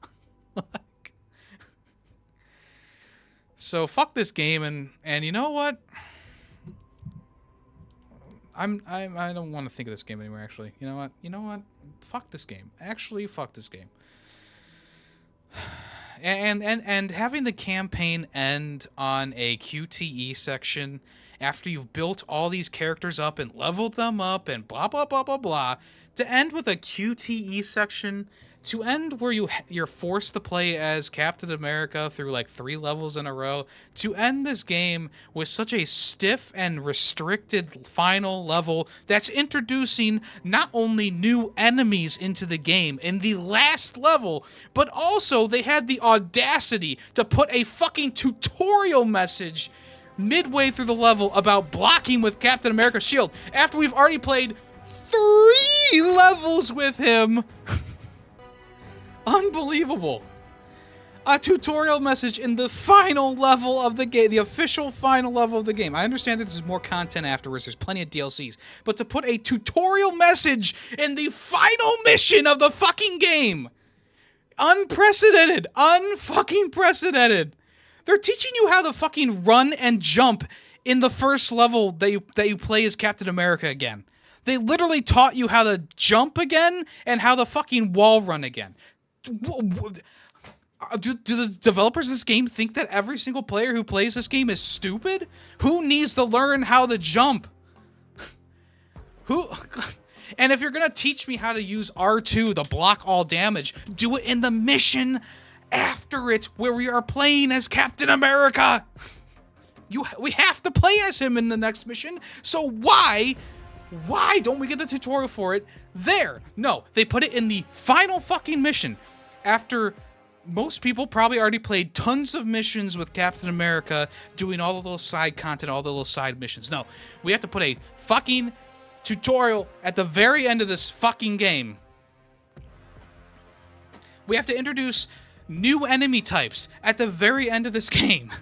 So fuck this game, and you know what? I don't want to think of this game anymore, actually. You know what? Fuck this game. Actually, fuck this game. And having the campaign end on a QTE section after you've built all these characters up and leveled them up and blah blah blah blah blah, to end with a QTE section, to end where you're forced to play as Captain America through like 3 levels in a row, to end this game with such a stiff and restricted final level that's introducing not only new enemies into the game in the last level, but also they had the audacity to put a fucking tutorial message midway through the level about blocking with Captain America's shield after we've already played 3 levels with him. Unbelievable. A tutorial message in the final level of the game, the official final level of the game. I understand that this is more content afterwards. There's plenty of DLCs. But to put a tutorial message in the final mission of the fucking game. Unprecedented. Unfucking precedented. They're teaching you how to fucking run and jump in the first level that you play as Captain America again. They literally taught you how to jump again and how to fucking wall run again. Do the developers of this game think that every single player who plays this game is stupid? Who needs to learn how to jump? Who? And if you're gonna teach me how to use R2 to block all damage, do it in the mission after it, where we are playing as Captain America. We have to play as him in the next mission. So why don't we get the tutorial for it there? No, they put it in the final fucking mission after most people probably already played tons of missions with Captain America, doing all the little side content, all the little side missions. No, we have to put a fucking tutorial at the very end of this fucking game. We have to introduce new enemy types at the very end of this game.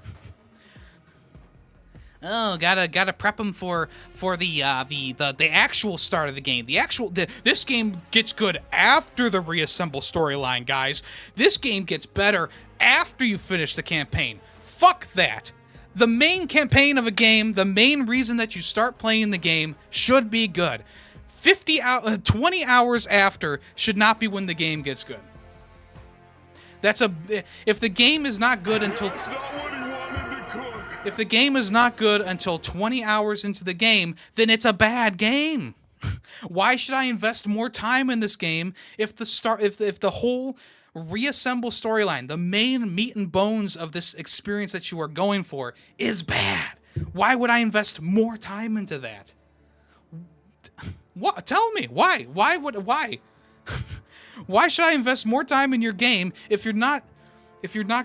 Oh, gotta prep them for the actual start of the game. This game gets good after the reassemble storyline, guys. This game gets better after you finish the campaign. Fuck that. The main campaign of a game, the main reason that you start playing the game, should be good. 20 hours after should not be when the game gets good. If the game is not good until If the game is not good until 20 hours into the game, then it's a bad game. Why should I invest more time in this game if the whole reassemble storyline, the main meat and bones of this experience that you are going for, is bad? Why would I invest more time into that? What? Tell me why? Why? Why should I invest more time in your game if you're not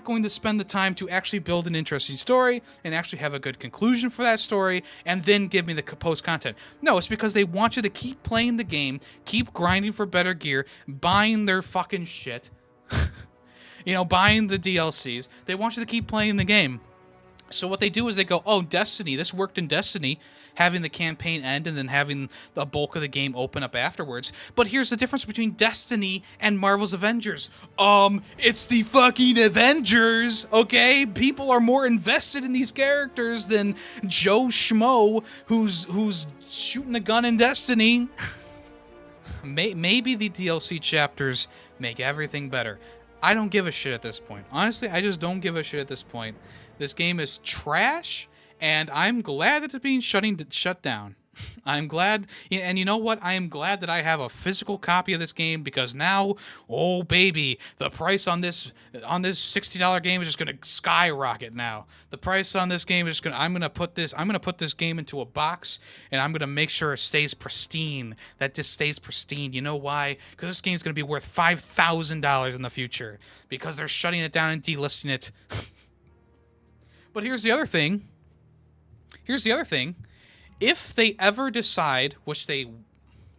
going to spend the time to actually build an interesting story and actually have a good conclusion for that story and then give me the post content? No, it's because they want you to keep playing the game, keep grinding for better gear, buying their fucking shit, buying the DLCs. They want you to keep playing the game. So what they do is they go, oh, Destiny, this worked in Destiny, having the campaign end and then having the bulk of the game open up afterwards. But here's the difference between Destiny and Marvel's Avengers. It's the fucking Avengers, okay? People are more invested in these characters than Joe Schmo, who's shooting a gun in Destiny. Maybe the DLC chapters make everything better. I don't give a shit at this point. Honestly, I just don't give a shit at this point. This game is trash, and I'm glad that it's being shut down. I'm glad, and you know what? I am glad that I have a physical copy of this game, because now, oh baby, the price on this $60 game is just gonna skyrocket. Now the price on this game is just gonna. I'm gonna put this game into a box, and I'm gonna make sure it stays pristine. That this stays pristine. You know why? Because this game's gonna be worth $5,000 in the future, because they're shutting it down and delisting it. But here's the other thing. If they ever decide, which they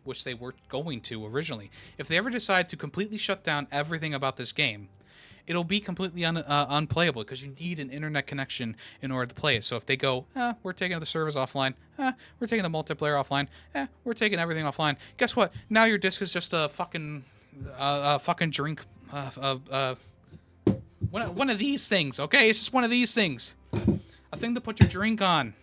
were going to originally, if they ever decide to completely shut down everything about this game, it'll be completely unplayable, because you need an internet connection in order to play it. So if they go, we're taking the servers offline, we're taking the multiplayer offline, we're taking everything offline, guess what? Now your disc is just a fucking drink, one of these things, okay? It's just one of these things. A thing to put your drink on.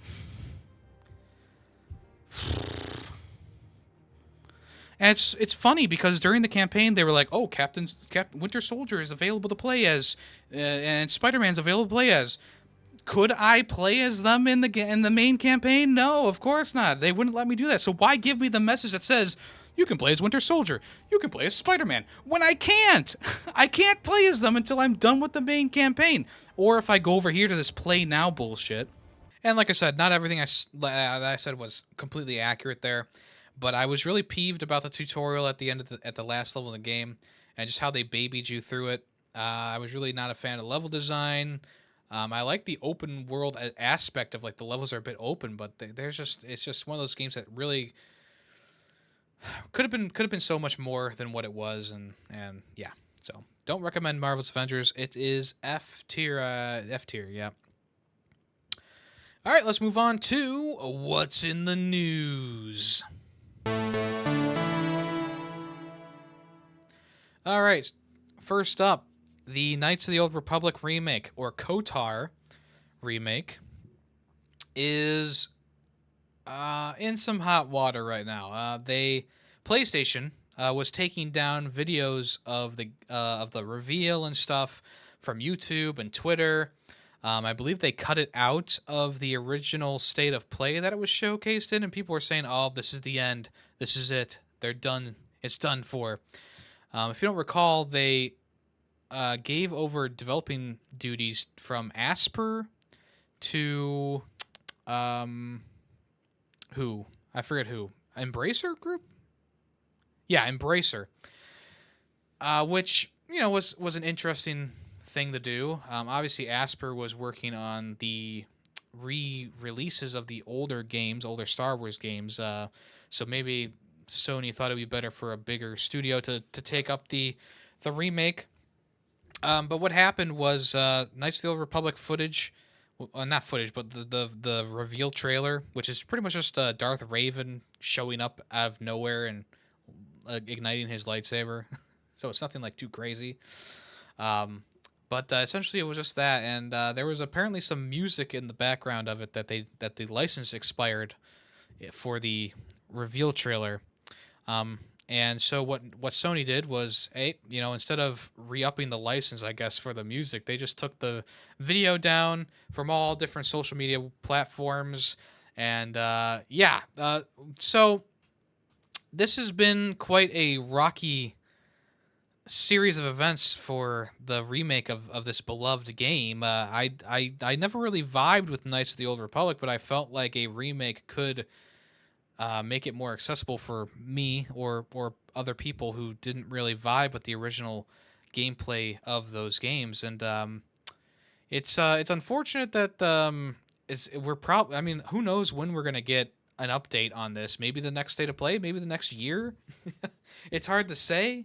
And it's funny, because during the campaign they were like, oh, Captain Winter Soldier is available to play as, and Spider-Man's available to play as. Could I play as them in the main campaign? No, of course not. They wouldn't let me do that. So why give me the message that says, you can play as Winter Soldier, you can play as Spider-Man, when I can't? I can't play as them until I'm done with the main campaign. Or if I go over here to this play now bullshit. And like I said, not everything I said was completely accurate there, but I was really peeved about the tutorial at the end of at the last level of the game, and just how they babied you through it. I was really not a fan of level design. I like the open world aspect of, like, the levels are a bit open, but it's just one of those games that really could have been so much more than what it was, and yeah. So don't recommend Marvel's Avengers. It is F tier, yeah. All right, let's move on to what's in the news. All right, first up, the Knights of the Old Republic remake, or KOTOR remake, is in some hot water right now. PlayStation was taking down videos of the reveal and stuff from YouTube and Twitter. I believe they cut it out of the original state of play that it was showcased in, and people were saying, "Oh, this is the end. This is it. They're done. It's done for." If you don't recall, they gave over developing duties from Asper to um, who? I forget who. Embracer Group? Yeah, Embracer. Which was an interesting thing to do. Obviously, Asper was working on the re-releases of the older games, older Star Wars games. So maybe Sony thought it'd be better for a bigger studio to take up the remake. But what happened was Knights of the Old Republic footage, not footage, but the reveal trailer, which is pretty much just Darth Raven showing up out of nowhere and igniting his lightsaber. So it's nothing like too crazy. But essentially it was just that, and there was apparently some music in the background of it that the license expired for the reveal trailer. And so what Sony did was, instead of re-upping the license, I guess, for the music, they just took the video down from all different social media platforms, and so this has been quite a rocky series of events for the remake of this beloved game. I never really vibed with Knights of the Old Republic, but I felt like a remake could make it more accessible for me or other people who didn't really vibe with the original gameplay of those games. And it's unfortunate that we're probably. I mean, who knows when we're gonna get an update on this? Maybe the next state of play, maybe the next year. It's hard to say.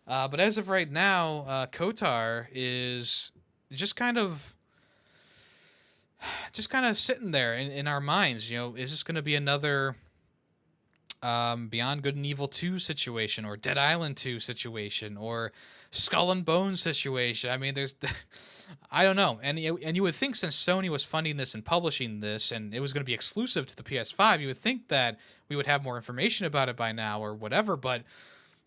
But as of right now, KOTOR is just kind of sitting there in our minds. Is this going to be another Beyond Good and Evil 2 situation, or Dead Island 2 situation, or Skull and Bones situation? I mean, there's, I don't know. And you would think, since Sony was funding this and publishing this, and it was going to be exclusive to the PS5, you would think that we would have more information about it by now or whatever. But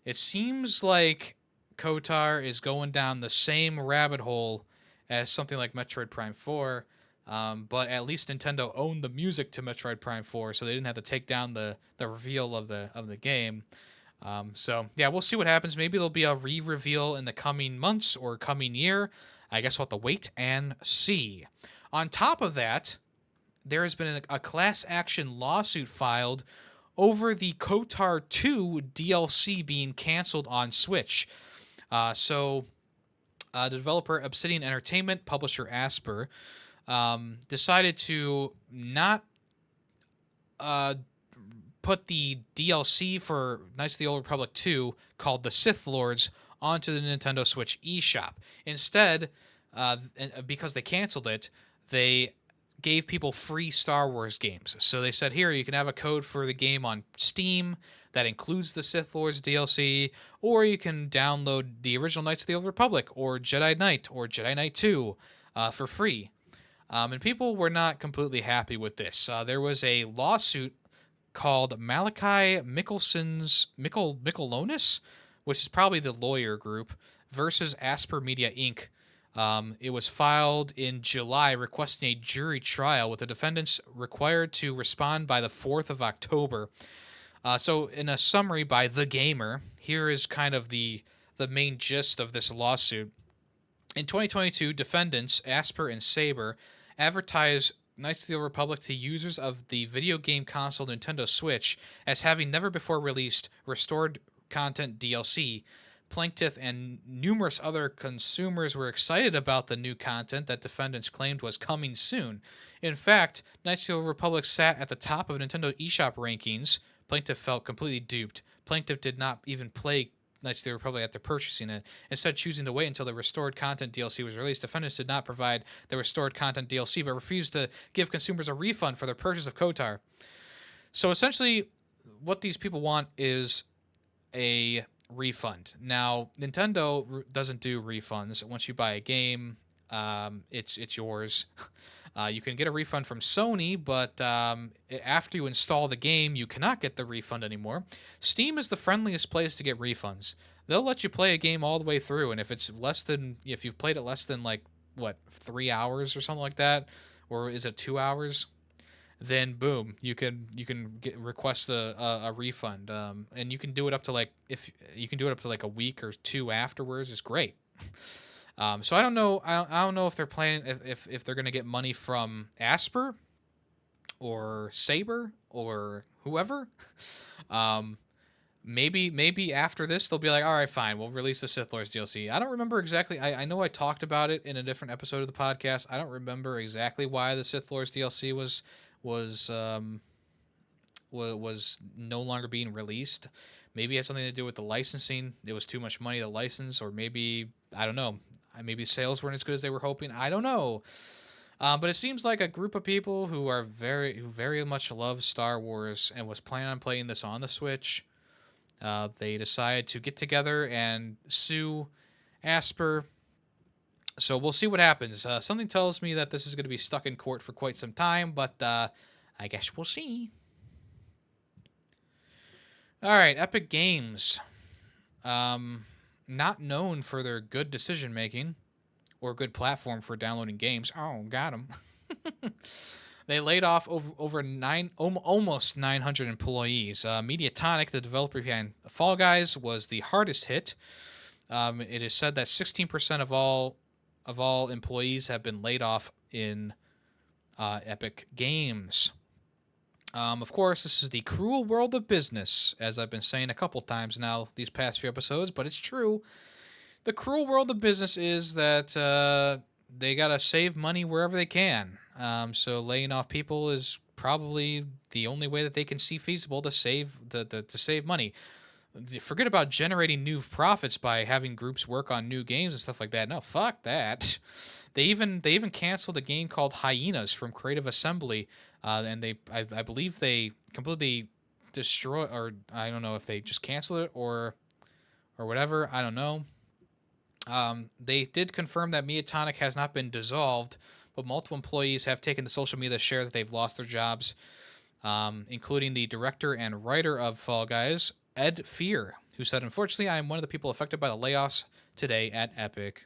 it seems like KOTOR is going down the same rabbit hole as something like Metroid Prime 4. But at least Nintendo owned the music to Metroid Prime 4, so they didn't have to take down the reveal of the game. So yeah, we'll see what happens. Maybe there'll be a re-reveal in the coming months or coming year. I guess we'll have to wait and see. On top of that, there has been a class action lawsuit filed over the KOTOR 2 DLC being canceled on Switch. The developer Obsidian Entertainment, publisher Asper, decided to not put the DLC for Knights of the Old Republic 2, called The Sith Lords, onto the Nintendo Switch eShop. Instead, because they canceled it, they gave people free Star Wars games. So they said, here, you can have a code for the game on Steam that includes the Sith Lords DLC, or you can download the original Knights of the Old Republic, or Jedi Knight, or Jedi Knight 2 for free. And people were not completely happy with this. There was a lawsuit called Malachi Michelonis, which is probably the lawyer group, versus Asper Media Inc. It was filed in July, requesting a jury trial, with the defendants required to respond by the 4th of October. So in a summary by The Gamer, here is kind of the main gist of this lawsuit. In 2022, defendants Asper and Saber advertised Knights of the Old Republic to users of the video game console Nintendo Switch as having never before released restored content DLC. Plaintiff and numerous other consumers were excited about the new content that defendants claimed was coming soon. In fact, Knights of the Old Republic sat at the top of Nintendo eShop rankings. Plaintiff felt completely duped. Plaintiff did not even play Knights of the Republic after purchasing it, instead choosing to wait until the restored content DLC was released. Defendants did not provide the restored content DLC, but refused to give consumers a refund for their purchase of KOTOR. So essentially, what these people want is a refund. Now, Nintendo doesn't do refunds. Once you buy a game, it's yours. You can get a refund from Sony, but after you install the game, you cannot get the refund anymore. Steam is the friendliest place to get refunds. They'll let you play a game all the way through, and if you've played it less than like what 3 hours or something like that, or is it 2 hours? Then boom, you can request a refund, and you can do it up to like if you can do it up to like a week or two afterwards. It's great. So I don't know. I don't know if they're planning if they're gonna get money from Asper or Saber or whoever. Um, maybe after this they'll be like, all right, fine, we'll release the Sith Lords DLC. I don't remember exactly. I know I talked about it in a different episode of the podcast. I don't remember exactly why the Sith Lords DLC was um was no longer being released. Maybe it had something to do with the licensing. It was too much money to license, or maybe I don't know. Maybe sales weren't as good as they were hoping. I don't know. But it seems like a group of people who very much love Star Wars and was planning on playing this on the Switch. They decided to get together and sue Asper. So we'll see what happens. Something tells me that this is going to be stuck in court for quite some time, but I guess we'll see. All right, Epic Games. Not known for their good decision making or good platform for downloading games. Oh, got them. They laid off almost 900 employees. Mediatonic, the developer behind Fall Guys, was the hardest hit. It is said that 16% of all employees have been laid off in Epic Games. Of course, this is the cruel world of business, as I've been saying a couple times now these past few episodes, but it's true. The cruel world of business is that they gotta save money wherever they can. So laying off people is probably the only way that they can see feasible to save to save money. Forget about generating new profits by having groups work on new games and stuff like that. No, fuck that. They even canceled a game called Hyenas from Creative Assembly, and I believe they completely destroy, or I don't know if they just canceled it or whatever. I don't know. They did confirm that Mediatonic has not been dissolved, but multiple employees have taken to social media to share that they've lost their jobs, including the director and writer of Fall Guys, Ed Fear, who said, "Unfortunately, I am one of the people affected by the layoffs today at Epic."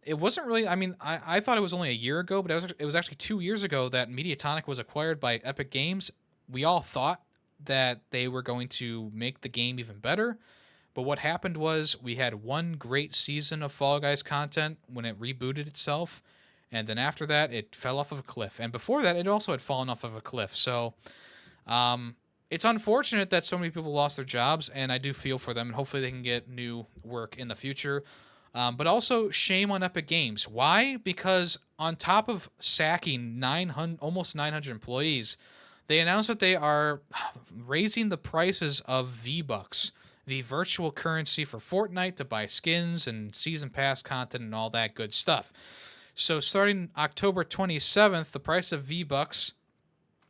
It wasn't really. I mean, I thought it was only a year ago, but it was actually 2 years ago that Mediatonic was acquired by Epic Games. We all thought that they were going to make the game even better. But what happened was we had one great season of Fall Guys content when it rebooted itself, and then after that it fell off of a cliff. And before that, it also had fallen off of a cliff. So it's unfortunate that so many people lost their jobs, and I do feel for them, and hopefully they can get new work in the future. But also shame on Epic Games. Why? Because on top of sacking almost 900 employees, they announced that they are raising the prices of V-Bucks, the virtual currency for Fortnite, to buy skins and season pass content and all that good stuff. So starting October 27th, the price of V-Bucks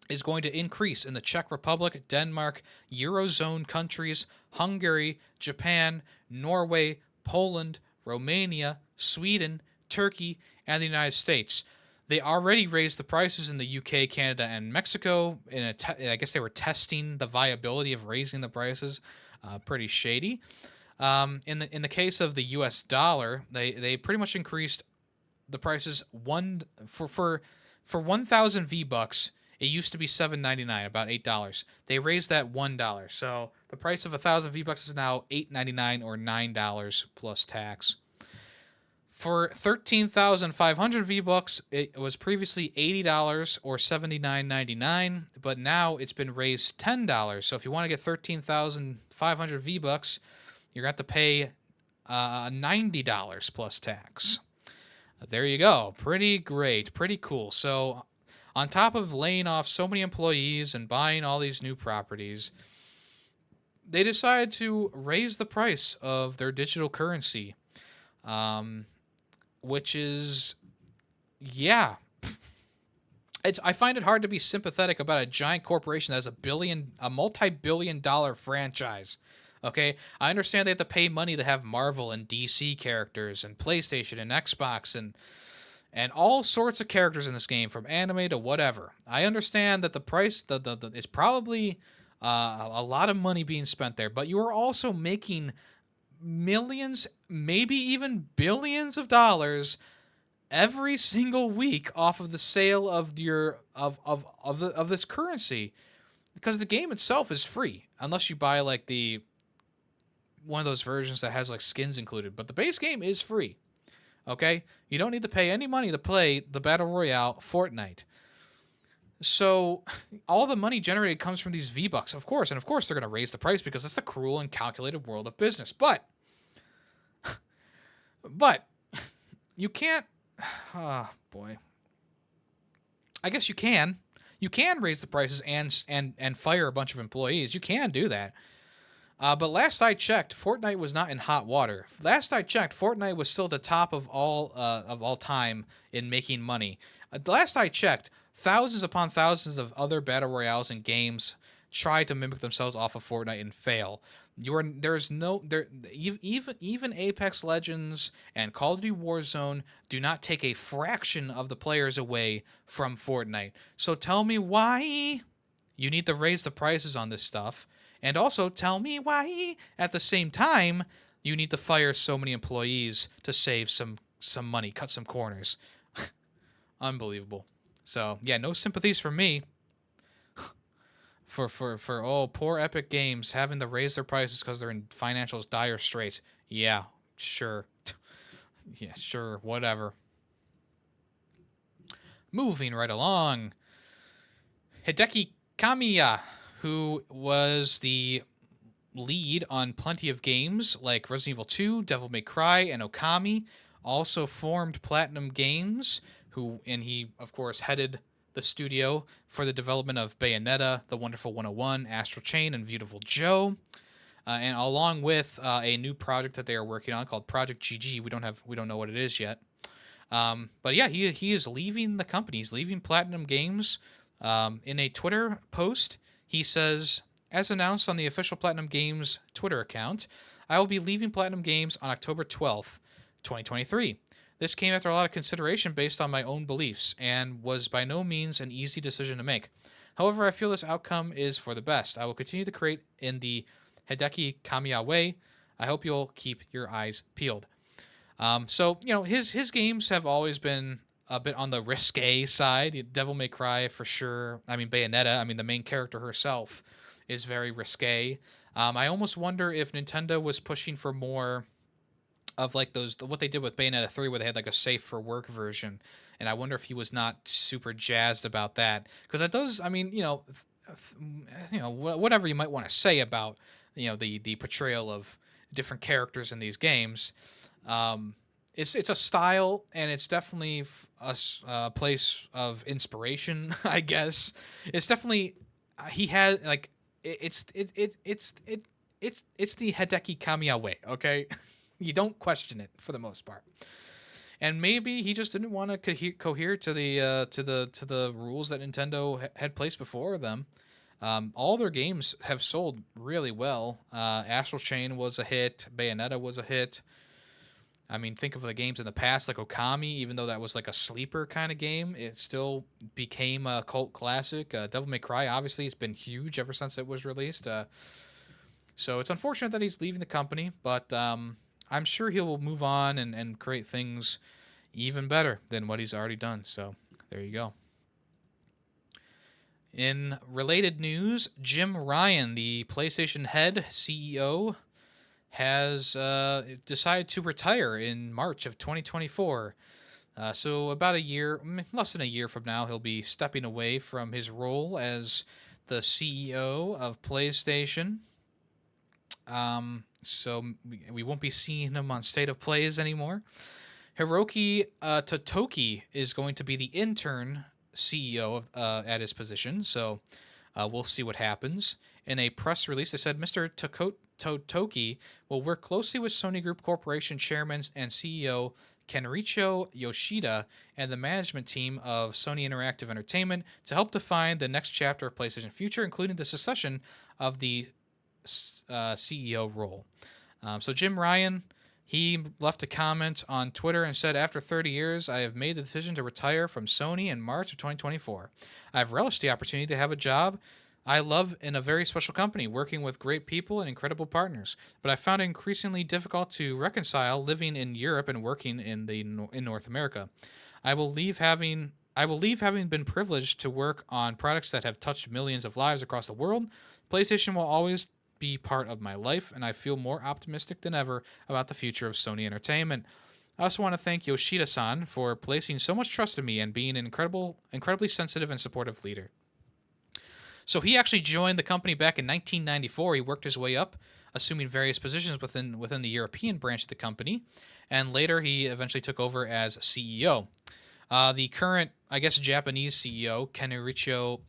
is going to increase in the Czech Republic, Denmark, Eurozone countries, Hungary, Japan, Norway, Poland, Romania, Sweden, Turkey, and the United States. They already raised the prices in the UK, Canada, and Mexico. I guess they were testing the viability of raising the prices. Pretty shady. In the case of the U.S. dollar, they pretty much increased the prices for 1,000 V-Bucks. It used to be $7.99, about $8. They raised that $1. So the price of 1,000 V-Bucks is now $8.99 or $9 plus tax. For 13,500 V-Bucks, it was previously $80 or $79.99, but now it's been raised $10. So if you want to get 13,500 V-Bucks, you're going to have to pay $90 plus tax. There you go. Pretty great. Pretty cool. So on top of laying off so many employees and buying all these new properties, they decided to raise the price of their digital currency. Which is, yeah. I find it hard to be sympathetic about a giant corporation that has a multi-billion-dollar franchise. Okay, I understand they have to pay money to have Marvel and DC characters and PlayStation and Xbox and all sorts of characters in this game, from anime to whatever. I understand that the price is probably a lot of money being spent there, but you are also making millions, maybe even billions of dollars every single week off of the sale of your of this currency, because the game itself is free unless you buy like the one of those versions that has like skins included, but the base game is free. Okay, you don't need to pay any money to play the battle royale Fortnite. So all the money generated comes from these V-Bucks, of course, and of course they're going to raise the price because it's the cruel and calculated world of business. But you can't. Oh boy. I guess you can. You can raise the prices and fire a bunch of employees. You can do that. But last I checked, Fortnite was not in hot water. Last I checked, Fortnite was still the top of all time in making money. Last I checked, thousands upon thousands of other battle royales and games try to mimic themselves off of Fortnite and fail. Even Apex Legends and Call of Duty Warzone do not take a fraction of the players away from Fortnite. So tell me why you need to raise the prices on this stuff. And also tell me why, at the same time, you need to fire so many employees to save some money, cut some corners. Unbelievable. So, yeah, no sympathies for me. For poor Epic Games having to raise their prices because they're in financial dire straits. Yeah, sure. Yeah, sure, whatever. Moving right along. Hideki Kamiya, who was the lead on plenty of games like Resident Evil 2, Devil May Cry, and Okami, also formed Platinum Games, and he, of course, headed the studio for the development of Bayonetta, The Wonderful 101, Astral Chain, and Beautiful Joe. And along with a new project that they are working on called Project GG. We don't know what it is yet. But yeah, he is leaving the company. He's leaving Platinum Games. In a Twitter post, he says, as announced on the official Platinum Games Twitter account, I will be leaving Platinum Games on October 12th, 2023. This came after a lot of consideration based on my own beliefs, and was by no means an easy decision to make. However, I feel this outcome is for the best. I will continue to create in the Hideki Kamiya way. I hope you'll keep your eyes peeled. So, his games have always been a bit on the risque side. Devil May Cry, for sure. I mean, Bayonetta, the main character herself is very risque. I almost wonder if Nintendo was pushing for more of like what they did with Bayonetta 3, where they had like a safe for work version, and I wonder if he was not super jazzed about that, because that does, whatever you might want to say about the portrayal of different characters in these games, it's a style, and it's definitely a place of inspiration. I guess it's definitely he has like it's the Hideki Kamiya way. Okay. You don't question it for the most part, and maybe he just didn't want to cohere to the rules that Nintendo had placed before them. All their games have sold really well. Astral Chain was a hit. Bayonetta was a hit. Think of the games in the past like Okami. Even though that was like a sleeper kind of game, it still became a cult classic. Devil May Cry, obviously, has been huge ever since it was released. So it's unfortunate that he's leaving the company, but I'm sure he will move on and create things even better than what he's already done. So there you go. In related news, Jim Ryan, the PlayStation head CEO, has decided to retire in March of 2024. So about a year, less than a year from now, he'll be stepping away from his role as the CEO of PlayStation. So we won't be seeing him on State of Plays anymore. Hiroki Totoki is going to be the intern CEO at his position, so we'll see what happens. In a press release, they said Mr. Totoki will work closely with Sony Group Corporation Chairman and CEO Kenricho Yoshida and the management team of Sony Interactive Entertainment to help define the next chapter of PlayStation's future, including the succession of the CEO role. So Jim Ryan He left a comment on Twitter and said, "After 30 years, I have made the decision to retire from Sony in March of 2024. I've relished the opportunity to have a job I love in a very special company, working with great people and incredible partners. But I found it increasingly difficult to reconcile living in Europe and working in North America. I will leave having been privileged to work on products that have touched millions of lives across the world. PlayStation will always be part of my life, and I feel more optimistic than ever about the future of Sony Entertainment. I also want to thank Yoshida-san for placing so much trust in me and being an incredibly sensitive and supportive leader." So he actually joined the company back in 1994. He worked his way up, assuming various positions within the European branch of the company, and later he eventually took over as CEO. The current, I guess, Japanese CEO, Kenichiro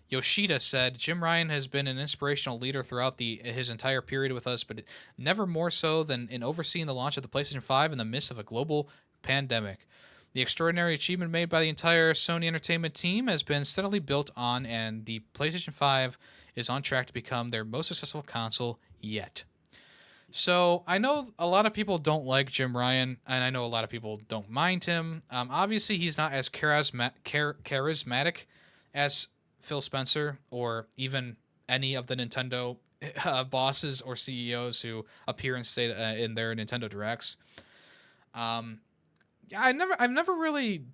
Yoshida, said, "Jim Ryan has been an inspirational leader throughout his entire period with us, but never more so than in overseeing the launch of the PlayStation 5 in the midst of a global pandemic. The extraordinary achievement made by the entire Sony Entertainment team has been steadily built on, and the PlayStation 5 is on track to become their most successful console yet." So I know a lot of people don't like Jim Ryan, and I know a lot of people don't mind him. Obviously, he's not as charismatic as Phil Spencer or even any of the Nintendo bosses or CEOs who appear in their Nintendo Directs. Um, yeah, I've never really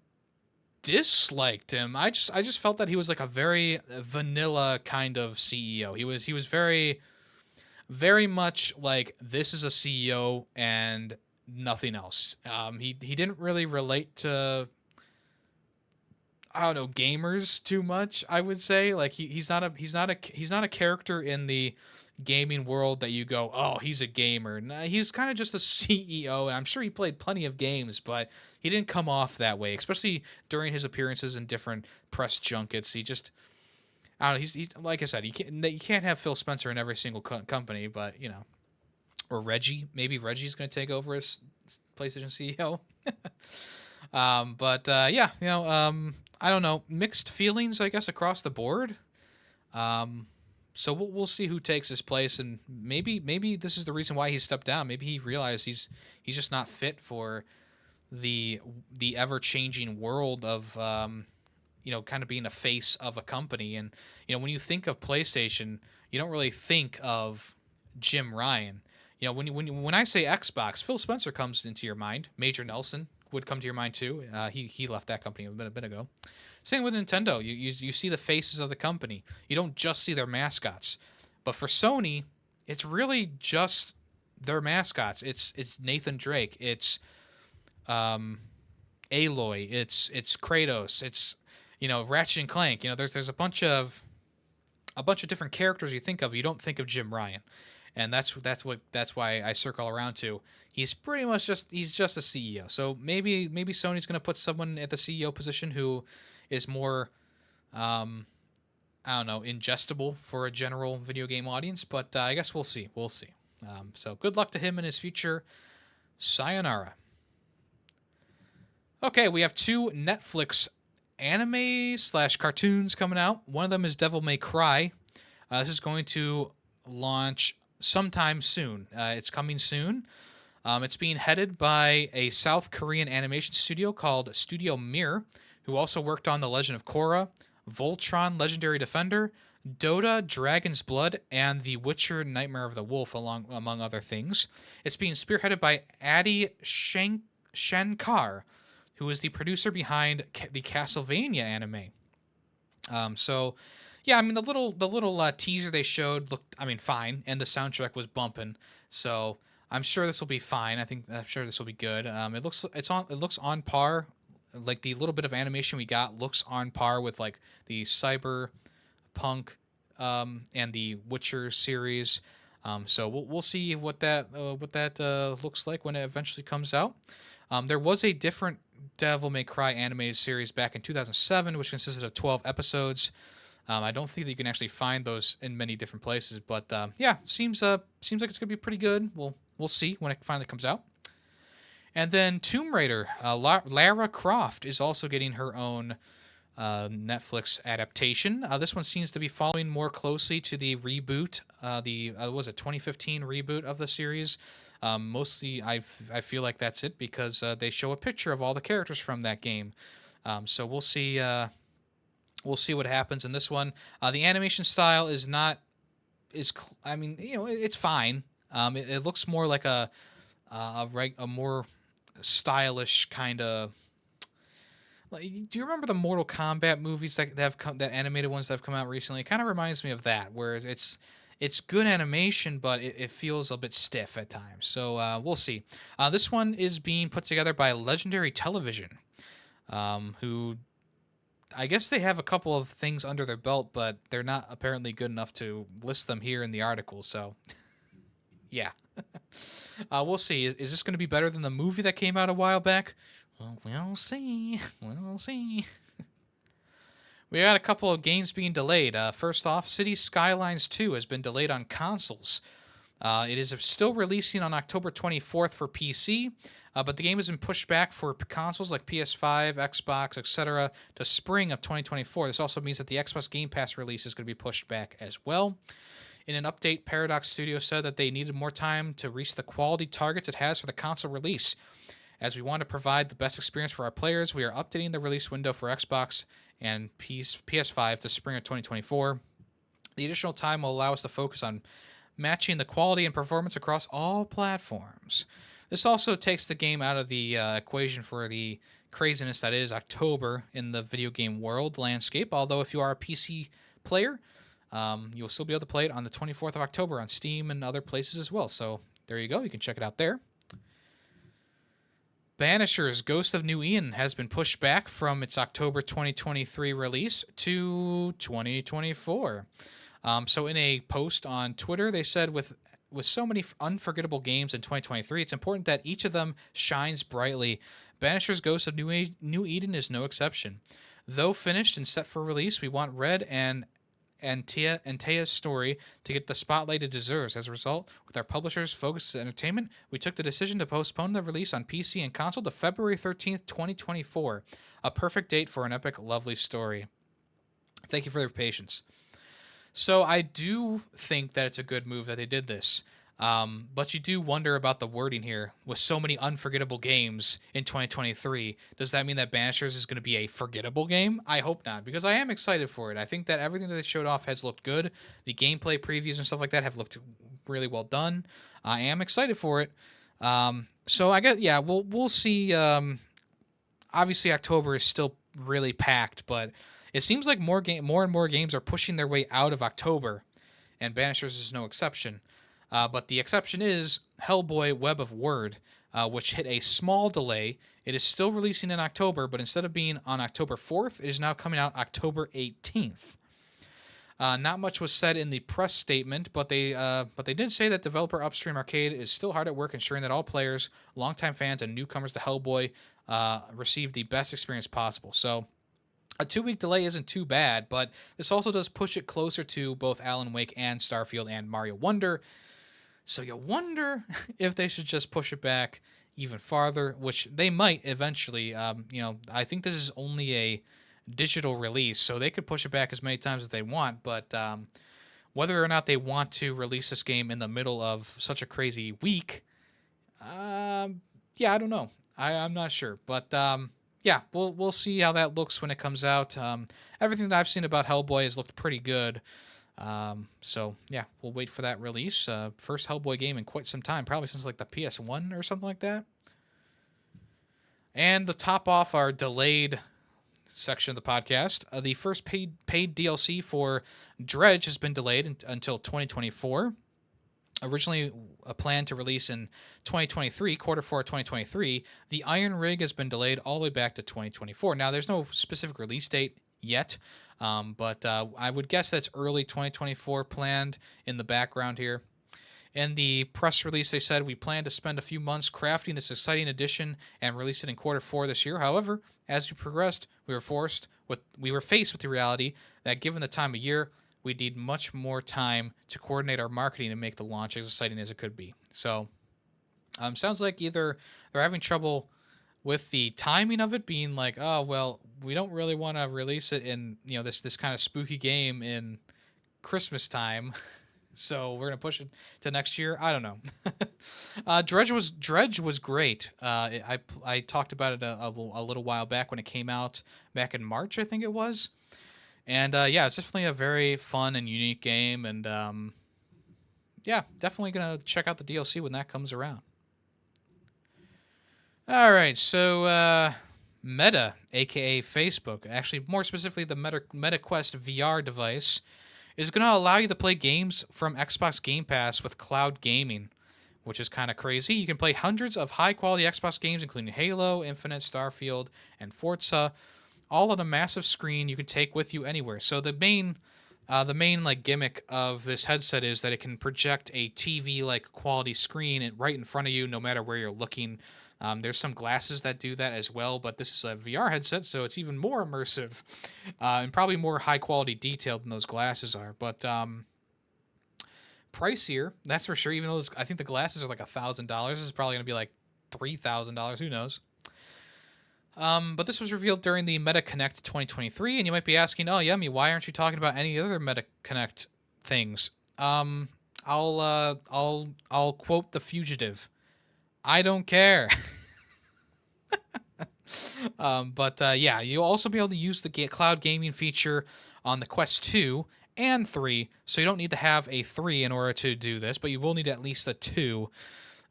disliked him. I just felt that he was like a very vanilla kind of CEO. He was very much like, this is a CEO and nothing else. He didn't really relate to, I don't know, gamers too much. I would say, like, he's not a character in the gaming world that you go, oh, he's a gamer. Nah, he's kind of just a CEO, and I'm sure he played plenty of games, but he didn't come off that way, especially during his appearances in different press junkets. He just, I don't know. He's like I said, you can't have Phil Spencer in every single company, but or Reggie. Maybe Reggie's going to take over as PlayStation CEO. But yeah, I don't know, mixed feelings, I guess, across the board. So we'll see who takes his place, and maybe this is the reason why he stepped down. Maybe he realized he's just not fit for the ever changing world of kind of being a face of a company. And when you think of PlayStation, you don't really think of Jim Ryan. When I say Xbox, Phil Spencer comes into your mind. Major Nelson would come to your mind too. He left that company a bit ago. Same with Nintendo. You see the faces of the company. You don't just see their mascots. But for Sony, it's really just their mascots. It's Nathan Drake. It's Aloy. It's Kratos. It's Ratchet and Clank. There's a bunch of different characters you think of. You don't think of Jim Ryan, and that's why I circle around to. He's pretty much he's just a CEO. So maybe Sony's going to put someone at the CEO position who is more, I don't know, ingestible for a general video game audience. But I guess we'll see. We'll see. So good luck to him in his future. Sayonara. Okay, we have two Netflix anime/cartoons coming out. One of them is Devil May Cry. This is going to launch sometime soon. It's coming soon. It's being headed by a South Korean animation studio called Studio Mir, who also worked on The Legend of Korra, Voltron Legendary Defender, Dota Dragon's Blood, and The Witcher Nightmare of the Wolf, among other things. It's being spearheaded by Adi Shankar, who is the producer behind the Castlevania anime. So, yeah, I mean, the little teaser they showed looked, fine, and the soundtrack was bumping. So I'm sure this will be fine. I'm sure this will be good. It looks on par. Like, the little bit of animation we got looks on par with like the Cyberpunk and the Witcher series. So we'll see what that looks like when it eventually comes out. There was a different Devil May Cry animated series back in 2007, which consisted of 12 episodes. I don't think that you can actually find those in many different places, but yeah, seems like it's gonna be pretty good. We'll see when it finally comes out. And then Tomb Raider, Lara Croft is also getting her own Netflix adaptation. This one seems to be following more closely to the reboot, the was it 2015 reboot of the series. Mostly, I feel like that's it because they show a picture of all the characters from that game. So we'll see. We'll see what happens in this one. The animation style is not I mean, it's fine. It looks more like a more stylish kind of. Like, do you remember the Mortal Kombat movies that animated ones that have come out recently? It kind of reminds me of that, where it's good animation, but it feels a bit stiff at times. So we'll see. This one is being put together by Legendary Television, who I guess they have a couple of things under their belt, but they're not apparently good enough to list them here in the article. So, yeah. We'll see. Is this going to be better than the movie that came out a while back? Well, we'll see. We'll see. We got a couple of games being delayed. First off, Cities Skylines 2 has been delayed on consoles. It is still releasing on October 24th for PC, but the game has been pushed back for consoles like PS5, Xbox, etc. to spring of 2024. This also means that the Xbox Game Pass release is going to be pushed back as well. In an update, Paradox Studios said that they needed more time to reach the quality targets it has for the console release. As we want to provide the best experience for our players, we are updating the release window for Xbox and PS5 to spring of 2024. The additional time will allow us to focus on matching the quality and performance across all platforms. This also takes the game out of the equation for the craziness that is October in the video game world landscape, although if you are a PC player, you'll still be able to play it on the 24th of October on Steam and other places as well. So there you go. You can check it out there. Banisher's Ghost of New Eden has been pushed back from its October 2023 release to 2024. So in a post on Twitter, they said with so many unforgettable games in 2023, it's important that each of them shines brightly. Banisher's Ghost of New Eden is no exception. Though finished and set for release, we want Red and Tea's story to get the spotlight it deserves. As a result, with our publishers Focus Entertainment, we took the decision to postpone the release on PC and console to February 13th, 2024. A perfect date for an epic, lovely story. Thank you for your patience. So I do think that it's a good move that they did this. But you do wonder about the wording here. With so many unforgettable games in 2023, does that mean that Banishers is going to be a forgettable game? I hope not, because I am excited for it. I think that everything that they showed off has looked good. The gameplay previews and stuff like that have looked really well done. I am excited for it. So I guess, yeah, we'll see. Obviously, October is still really packed, but it seems like more and more games are pushing their way out of October, and Banishers is no exception. But the exception is Hellboy Web of Word, which hit a small delay. It is still releasing in October, but instead of being on October 4th, it is now coming out October 18th. Not much was said in the press statement, but they did say that developer Upstream Arcade is still hard at work ensuring that all players, longtime fans, and newcomers to Hellboy receive the best experience possible. So a 2-week delay isn't too bad, but this also does push it closer to both Alan Wake and Starfield and Mario Wonder. So you wonder if they should just push it back even farther, which they might eventually. I think this is only a digital release, so they could push it back as many times as they want. But whether or not they want to release this game in the middle of such a crazy week, yeah, I don't know. I'm not sure. But yeah, we'll see how that looks when it comes out. Everything that I've seen about Hellboy has looked pretty good. So yeah, we'll wait for that release. First Hellboy game in quite some time, probably since like the PS1 or something like that. And to top off our delayed section of the podcast, the first paid DLC for Dredge has been delayed until 2024. Originally planned to release in 2023, quarter 4 2023, the Iron Rig has been delayed all the way back to 2024. Now, there's no specific release date yet, but I would guess that's early 2024 planned in the background here. In the press release, they said, we plan to spend a few months crafting this exciting edition and release it in quarter 4 this year. However, as we progressed, we were faced with the reality that given the time of year, we need much more time to coordinate our marketing and make the launch as exciting as it could be. So, sounds like either they're having trouble with the timing of it being like, oh well, we don't really want to release it in this kind of spooky game in Christmas time, so we're gonna push it to next year. I don't know. Dredge was great. I talked about it a little while back when it came out back in March, I think it was. And yeah, it's definitely a very fun and unique game, and yeah, definitely gonna check out the DLC when that comes around. All right, so Meta, aka Facebook, actually more specifically the MetaQuest VR device, is going to allow you to play games from Xbox Game Pass with cloud gaming, which is kind of crazy. You can play hundreds of high-quality Xbox games, including Halo, Infinite, Starfield, and Forza, all on a massive screen you can take with you anywhere. So the main like gimmick of this headset is that it can project a TV like quality screen right in front of you, no matter where you're looking. There's some glasses that do that as well, but this is a VR headset, so it's even more immersive and probably more high quality detail than those glasses are. But pricier, that's for sure. Even though I think the glasses are like $1,000, this is probably going to be like $3,000. Who knows? But this was revealed during the Meta Connect 2023, and you might be asking, "Oh, Yummy, why aren't you talking about any other Meta Connect things?" I'll quote The Fugitive. I don't care. But yeah, you'll also be able to use the cloud gaming feature on the Quest 2 and 3, so you don't need to have a 3 in order to do this, but you will need at least a 2.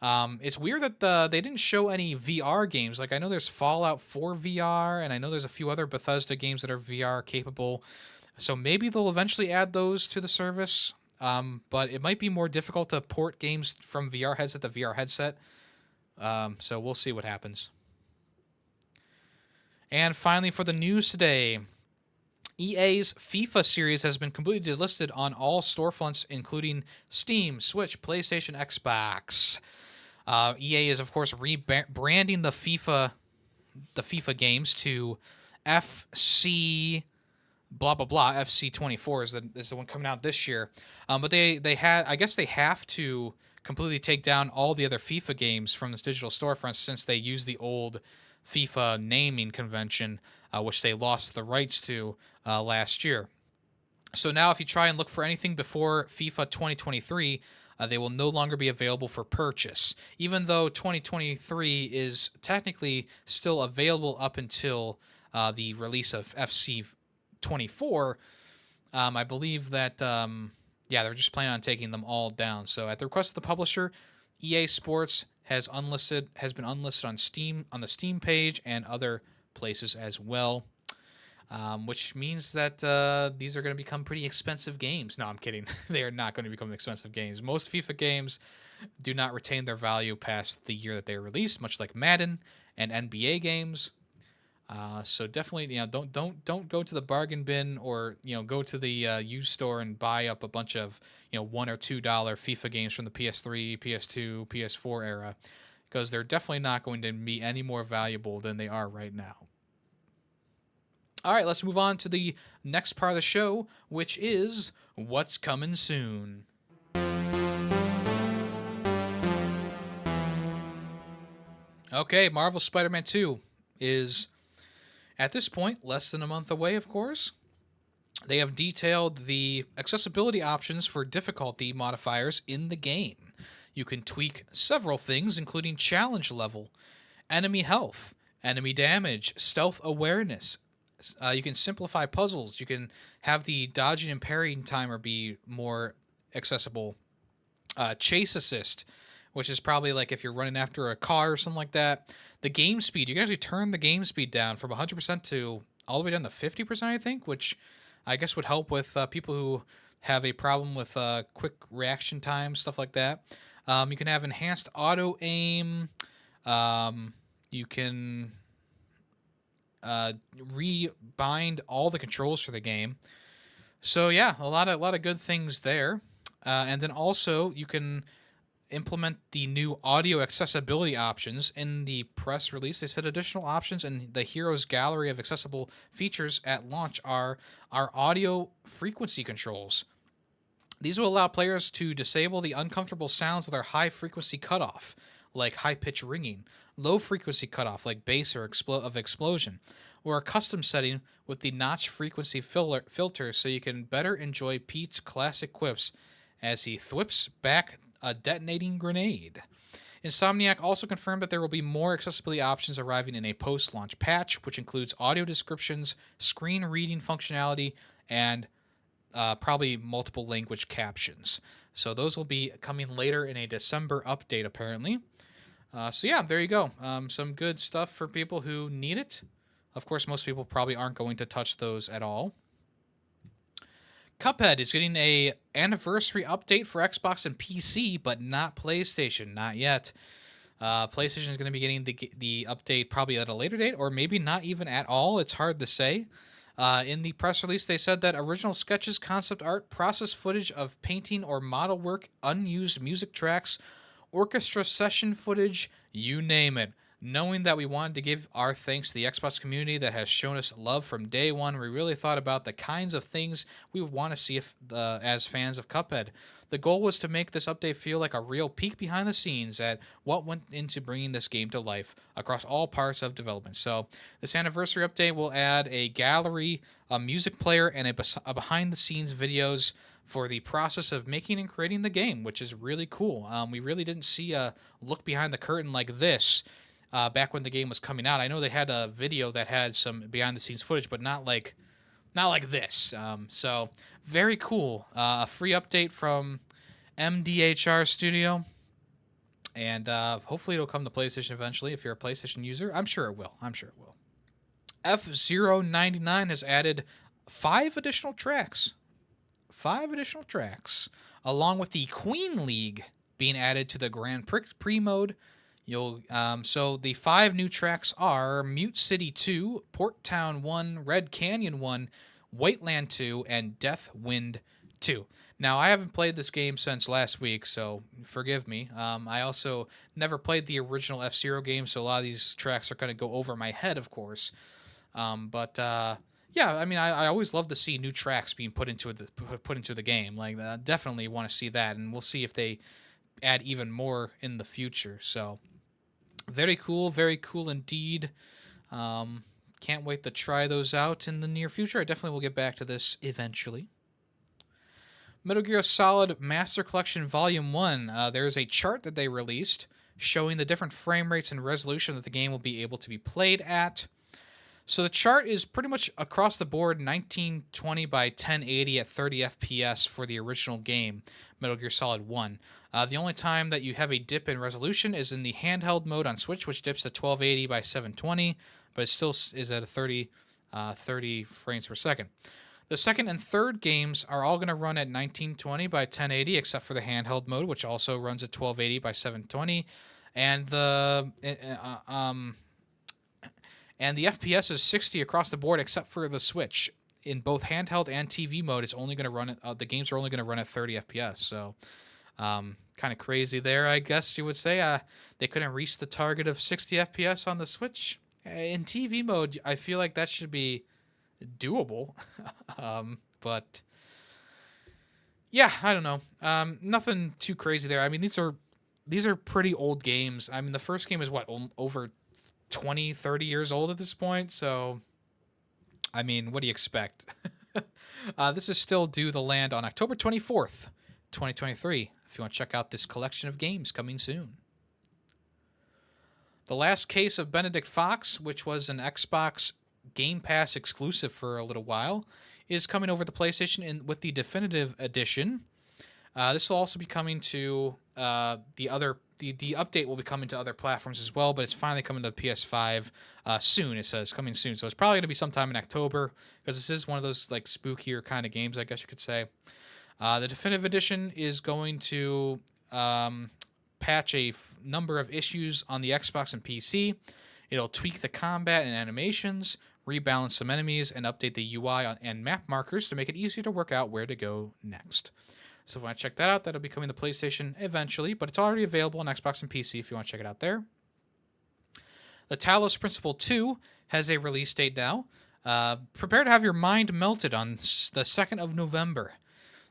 It's weird that they didn't show any VR games. Like, I know there's Fallout 4 VR, and I know there's a few other Bethesda games that are VR capable. So maybe they'll eventually add those to the service. But it might be more difficult to port games from VR headset to VR headset. So we'll see what happens. And finally, for the news today, EA's FIFA series has been completely delisted on all storefronts, including Steam, Switch, PlayStation, Xbox. EA is, of course, rebranding the FIFA games to FC blah blah blah. FC 24 is the one coming out this year. But I guess they have to completely take down all the other FIFA games from this digital storefront since they use the old FIFA naming convention, which they lost the rights to last year. So now if you try and look for anything before FIFA 2023, they will no longer be available for purchase, even though 2023 is technically still available up until the release of FC 24. I believe that, yeah, they're just planning on taking them all down. So at the request of the publisher, EA Sports has been unlisted on Steam, on the Steam page, and other places as well. Which means that these are going to become pretty expensive games. No, I'm kidding. They are not going to become expensive games. Most FIFA games do not retain their value past the year that they are released, much like Madden and NBA games. So definitely, don't go to the bargain bin or go to the used store and buy up a bunch of $1 or $2 FIFA games from the PS3, PS2, PS4 era, because they're definitely not going to be any more valuable than they are right now. All right, let's move on to the next part of the show, which is what's coming soon. Okay, Marvel Spider-Man 2 is, at this point, less than a month away, of course. They have detailed the accessibility options for difficulty modifiers in the game. You can tweak several things, including challenge level, enemy health, enemy damage, stealth awareness. You can simplify puzzles. You can have the dodging and parrying timer be more accessible. Chase assist, which is probably like if you're running after a car or something like that. The game speed, you can actually turn the game speed down from 100% to all the way down to 50%, I think, which I guess would help with people who have a problem with quick reaction time, stuff like that. You can have enhanced auto aim. You can rebind all the controls for the game. So yeah, a lot of good things there. And then also you can implement the new audio accessibility options. In the press release, they said additional options in the heroes gallery of accessible features at launch are our audio frequency controls. These will allow players to disable the uncomfortable sounds with our high frequency cutoff, like high-pitch ringing, low-frequency cutoff, like bass or explosion, or a custom setting with the notch frequency filter so you can better enjoy Pete's classic quips as he thwips back a detonating grenade. Insomniac also confirmed that there will be more accessibility options arriving in a post-launch patch, which includes audio descriptions, screen reading functionality, and probably multiple language captions. So those will be coming later in a December update, apparently. So yeah, there you go. Some good stuff for people who need it. Of course, most people probably aren't going to touch those at all. Cuphead is getting a anniversary update for Xbox and PC, but not PlayStation, not yet. PlayStation is going to be getting the update probably at a later date, or maybe not even at all. It's hard to say. In the press release, they said that original sketches, concept art, process footage of painting or model work, unused music tracks, orchestra session footage, you name it. Knowing that we wanted to give our thanks to the Xbox community that has shown us love from day one, we really thought about the kinds of things we would want to see as fans of Cuphead. The goal was to make this update feel like a real peek behind the scenes at what went into bringing this game to life across all parts of development. So, this anniversary update will add a gallery, a music player, and a behind the scenes videos for the process of making and creating the game, which is really cool. We really didn't see a look behind the curtain like this back when the game was coming out. I know they had a video that had some behind the scenes footage, but not like this. So very cool. A free update from MDHR Studio, and hopefully it'll come to PlayStation eventually. If you're a PlayStation user, I'm sure it will. F099 has added 5 additional tracks. 5 additional tracks, along with the Queen League being added to the Grand Prix mode. So the 5 new tracks are Mute City 2, Port Town 1, Red Canyon 1, Whiteland 2, and Death Wind 2. Now, I haven't played this game since last week, so forgive me. I also never played the original F-Zero game, so a lot of these tracks are going to go over my head, of course. Yeah, I mean, I always love to see new tracks being put into the game. Like, definitely want to see that, and we'll see if they add even more in the future. So, very cool indeed. Can't wait to try those out in the near future. I definitely will get back to this eventually. Metal Gear Solid Master Collection Volume 1. There's a chart that they released showing the different frame rates and resolution that the game will be able to be played at. So the chart is pretty much across the board 1920 by 1080 at 30 FPS for the original game, Metal Gear Solid 1. The only time that you have a dip in resolution is in the handheld mode on Switch, which dips to 1280 by 720, but it still is at a 30 frames per second. The second and third games are all going to run at 1920 by 1080, except for the handheld mode, which also runs at 1280 by 720, and the FPS is 60 across the board, except for the Switch. In both handheld and TV mode, it's only going to run at the games are only going to run at 30 FPS. So, kind of crazy there, I guess you would say. They couldn't reach the target of 60 FPS on the Switch. In TV mode, I feel like that should be doable. But yeah, I don't know. Nothing too crazy there. I mean, these are pretty old games. I mean, the first game is over 20, 30 years old at this point. So, I mean, what do you expect? This is still due to land on October 24th, 2023. If you want to check out this collection of games coming soon. The Last Case of Benedict Fox, which was an Xbox Game Pass exclusive for a little while, is coming over to PlayStation with the Definitive Edition. This will also be coming to the update will be coming to other platforms as well, but it's finally coming to PS5 soon. It says coming soon, so it's probably going to be sometime in October, because this is one of those like spookier kind of games, I guess you could say. The Definitive Edition is going to patch a number of issues on the Xbox and PC. It'll tweak the combat and animations, rebalance some enemies, and update the UI and map markers to make it easier to work out where to go next. So if you want to check that out, that'll be coming to PlayStation eventually, but it's already available on Xbox and PC if you want to check it out there. The Talos Principle 2 has a release date now. Prepare to have your mind melted on the 2nd of November.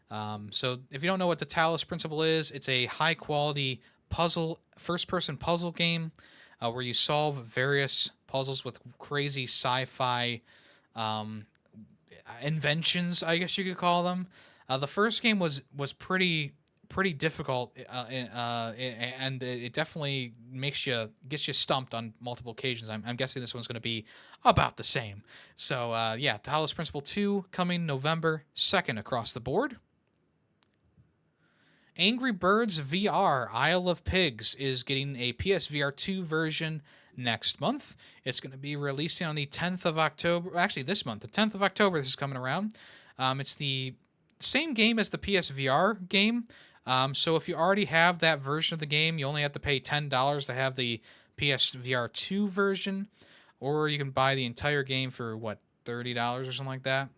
So if you don't know what the Talos Principle is, it's a high-quality first-person puzzle game, where you solve various puzzles with crazy sci-fi um, inventions, I guess you could call them. The first game was pretty difficult, and it definitely gets you stumped on multiple occasions. I'm guessing this one's going to be about the same. So yeah, Talos Principle 2 coming November 2nd across the board. Angry Birds VR Isle of Pigs is getting a PSVR 2 version next month. It's going to be releasing on the 10th of October. Actually, this month, the 10th of October, this is coming around. It's the same game as the PSVR game. So if you already have that version of the game, you only have to pay $10 to have the PSVR 2 version. Or you can buy the entire game for, what, $30 or something like that.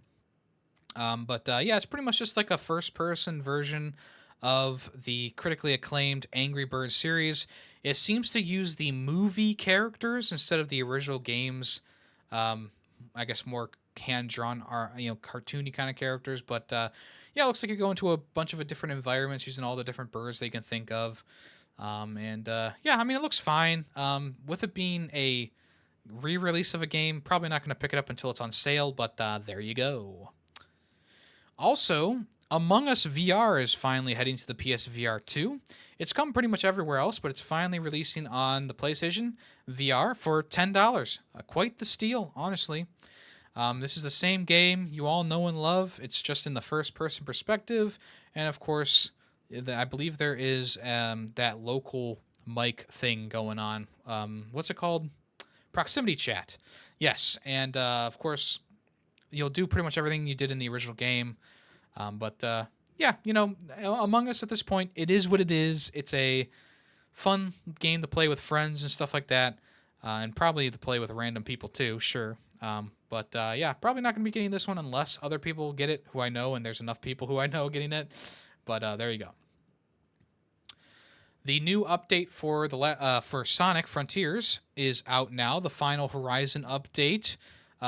But yeah, it's pretty much just like a first-person version of the critically acclaimed Angry Birds series. It seems to use the movie characters instead of the original game's, I guess, more hand-drawn, cartoony kind of characters. But yeah, it looks like you go into a bunch of different environments using all the different birds they can think of. Yeah, I mean, it looks fine. With it being a re-release of a game, probably not going to pick it up until it's on sale, but there you go. Also, Among Us VR is finally heading to the PSVR 2. It's come pretty much everywhere else, but it's finally releasing on the PlayStation VR for $10. Quite the steal, honestly. This is the same game you all know and love. It's just in the first-person perspective, and of course, I believe there is that local mic thing going on. What's it called? Proximity chat. Yes, and of course, you'll do pretty much everything you did in the original game. But yeah, Among Us at this point, it is what it is. It's a fun game to play with friends and stuff like that, and probably to play with random people too, sure. But yeah, probably not going to be getting this one unless other people get it who I know, and there's enough people who I know getting it. But there you go. The new update for for Sonic Frontiers is out now. The Final Horizon update.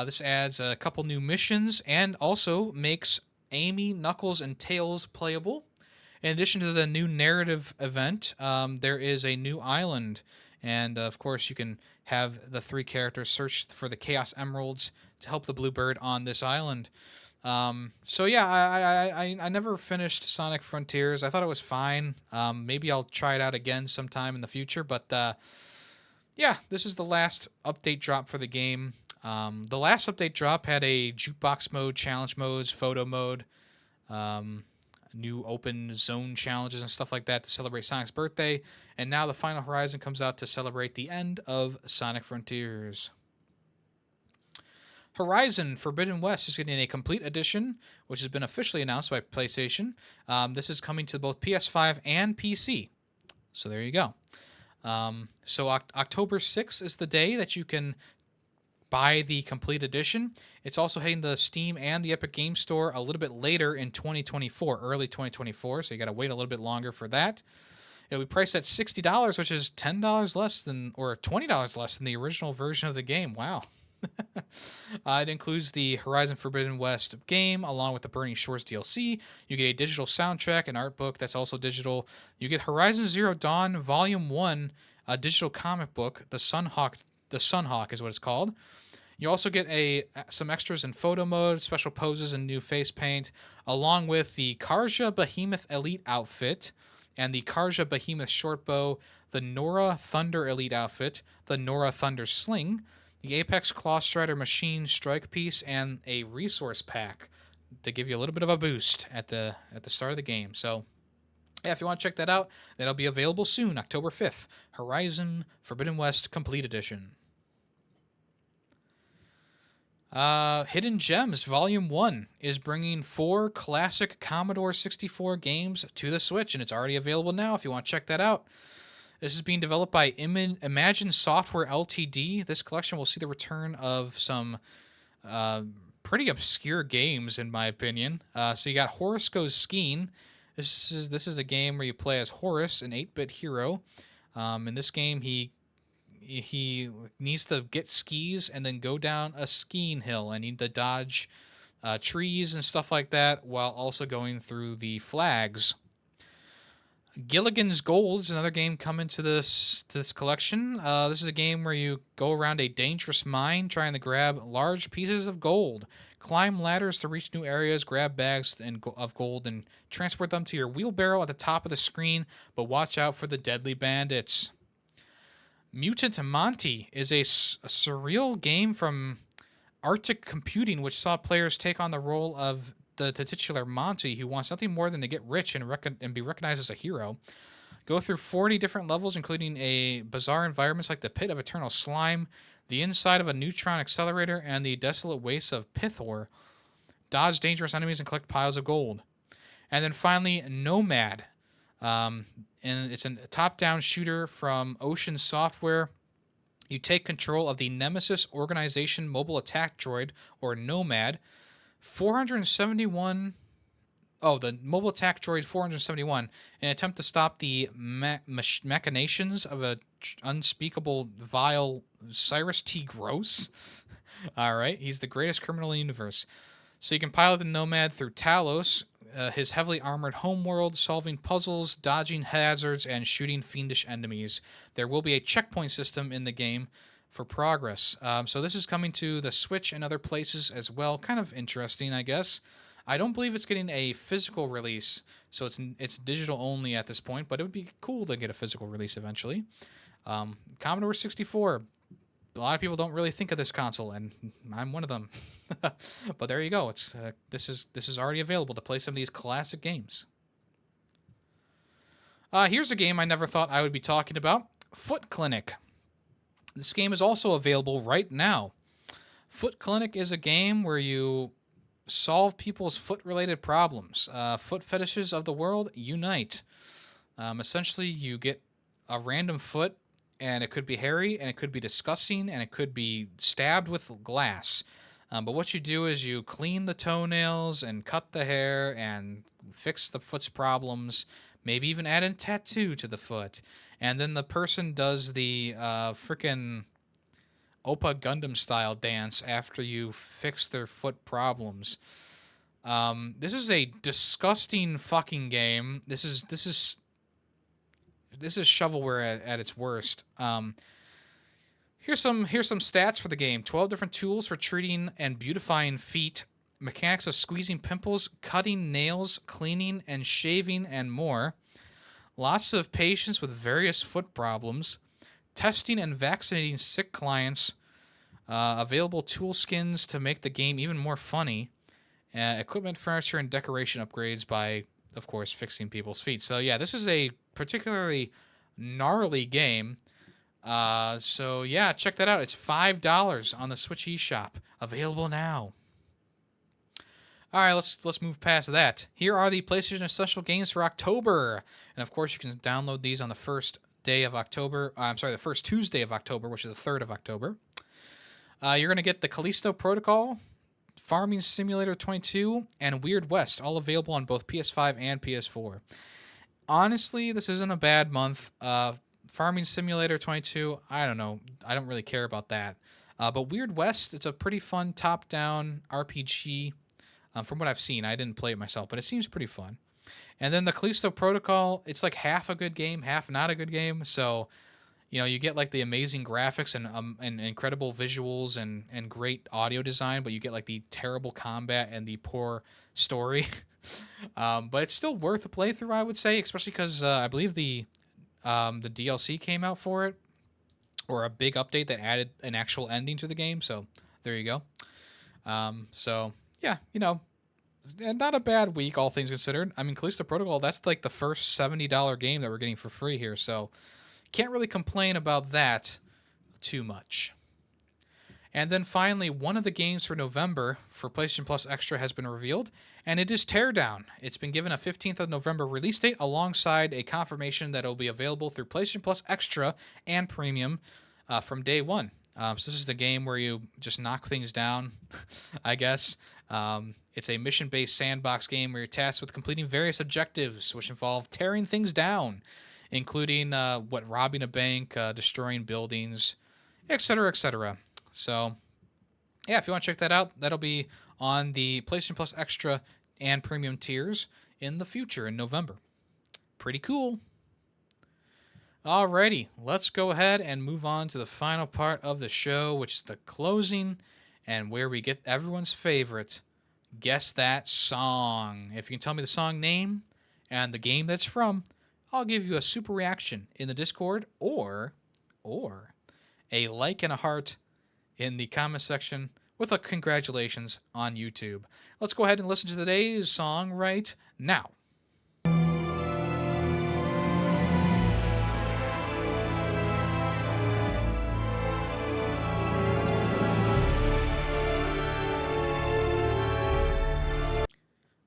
This adds a couple new missions and also makes Amy, Knuckles, and Tails playable. In addition to the new narrative event, there is a new island. And of course, you can have the three characters search for the Chaos Emeralds to help the Bluebird on this island. So yeah, I never finished Sonic Frontiers. I thought it was fine. Maybe I'll try it out again sometime in the future. But yeah, this is the last update drop for the game. The last update drop had a jukebox mode, challenge modes, photo mode, new open zone challenges and stuff like that to celebrate Sonic's birthday. And now the Final Horizon comes out to celebrate the end of Sonic Frontiers. Horizon Forbidden West is getting a complete edition, which has been officially announced by PlayStation. This is coming to both PS5 and PC. So there you go. So October 6th is the day that you can buy the complete edition. It's also hitting the Steam and the Epic Games Store a little bit later in 2024, early 2024, so you got to wait a little bit longer for that. It'll be priced at $60, which is $10 less than, or $20 less than the original version of the game. Wow. It includes the Horizon Forbidden West game, along with the Burning Shores DLC. You get a digital soundtrack, an art book that's also digital. You get Horizon Zero Dawn Volume 1, a digital comic book, The Sunhawk is what it's called. You also get some extras in photo mode, special poses, and new face paint, along with the Karja Behemoth Elite outfit, and the Karja Behemoth shortbow, the Nora Thunder Elite outfit, the Nora Thunder sling, the Apex Claw Strider machine strike piece, and a resource pack to give you a little bit of a boost at the start of the game. So yeah, if you want to check that out, that'll be available soon, October 5th. Horizon Forbidden West Complete Edition. Hidden Gems Volume 1 is bringing 4 classic Commodore 64 games to the Switch, and it's already available now if you want to check that out. This is being developed by Imagine Software Ltd. This collection will see the return of some pretty obscure games, in my opinion. So you got Horace Goes Skiing. This is a game where you play as Horace, an 8-bit hero. In this game, he needs to get skis and then go down a skiing hill and need to dodge trees and stuff like that while also going through the flags. Gilligan's Gold is another game coming to this collection. This is a game where you go around a dangerous mine trying to grab large pieces of gold, climb ladders to reach new areas, grab bags of gold, and transport them to your wheelbarrow at the top of the screen. But watch out for the deadly bandits. Mutant Monty is a surreal game from Arctic Computing, which saw players take on the role of the titular Monty, who wants nothing more than to get rich and be recognized as a hero. Go through 40 different levels, including a bizarre environments like the Pit of Eternal Slime, the inside of a neutron accelerator, and the desolate wastes of Pithor. Dodge dangerous enemies and collect piles of gold. And then finally, Nomad. And it's a top-down shooter from Ocean Software. You take control of the Nemesis Organization Mobile Attack Droid, or Nomad. 471. Oh, the Mobile Attack Droid 471. In an attempt to stop the machinations of a unspeakable, vile Cyrus T. Gross. All right, he's the greatest criminal in the universe. So you can pilot the Nomad through Talos, his heavily armored homeworld, solving puzzles, dodging hazards, and shooting fiendish enemies. There will be a checkpoint system in the game for progress. So this is coming to the Switch and other places as well. Kind of interesting, I guess. I don't believe it's getting a physical release, so it's digital only at this point, but it would be cool to get a physical release eventually. Commodore 64. A lot of people don't really think of this console, and I'm one of them. But there you go. It's this is already available to play some of these classic games. Here's a game I never thought I would be talking about. Foot Clinic. This game is also available right now. Foot Clinic is a game where you solve people's foot-related problems. Foot fetishes of the world unite. Essentially, you get a random foot, and it could be hairy, and it could be disgusting, and it could be stabbed with glass. But what you do is you clean the toenails and cut the hair and fix the foot's problems, maybe even add a tattoo to the foot. And then the person does the frickin' Oppa Gundam style dance after you fix their foot problems. This is a disgusting fucking game. This is shovelware at its worst. Here's some stats for the game. 12 different tools for treating and beautifying feet. Mechanics of squeezing pimples, cutting nails, cleaning and shaving, and more. Lots of patience with various foot problems. Testing and vaccinating sick clients. Available tool skins to make the game even more funny. Equipment, furniture, and decoration upgrades by, of course, fixing people's feet. So yeah, this is a particularly gnarly game. So yeah, check that out. It's $5 on the Switch eShop. Available now. All right, let's move past that. Here are the PlayStation Essential games for October, and of course you can download these on the first day of October. The first Tuesday of October, which is the 3rd of October. You're gonna get the Callisto Protocol, Farming Simulator 22, and Weird West, all available on both PS5 and PS4. Honestly, this isn't a bad month. Farming Simulator 22, I don't know. I don't really care about that. But Weird West, it's a pretty fun top-down RPG. From what I've seen, I didn't play it myself, but it seems pretty fun. And then the Callisto Protocol, it's like half a good game, half not a good game. So, you get like the amazing graphics and incredible visuals and great audio design, but you get like the terrible combat and the poor story. But it's still worth a playthrough, I would say, especially because I believe the DLC came out for it, or a big update that added an actual ending to the game. So there you go. So yeah, and not a bad week, all things considered. I mean, Callisto Protocol, that's like the first $70 game that we're getting for free here. So can't really complain about that too much. And then finally, one of the games for November for PlayStation Plus Extra has been revealed, and it is Teardown. It's been given a 15th of November release date alongside a confirmation that it will be available through PlayStation Plus Extra and Premium from day one. So this is the game where you just knock things down, I guess. It's a mission-based sandbox game where you're tasked with completing various objectives, which involve tearing things down, including robbing a bank, destroying buildings, etc., etc. So, yeah, if you want to check that out, that'll be on the PlayStation Plus Extra and Premium tiers in the future in November. pretty cool. Alrighty, let's go ahead and move on to the final part of the show, which is the closing, and where we get everyone's favorite, Guess That Song. If you can tell me the song name and the game that's from, I'll give you a super reaction in the Discord, or a like and a heart in the comment section with a congratulations on YouTube. Let's go ahead and listen to today's song right now.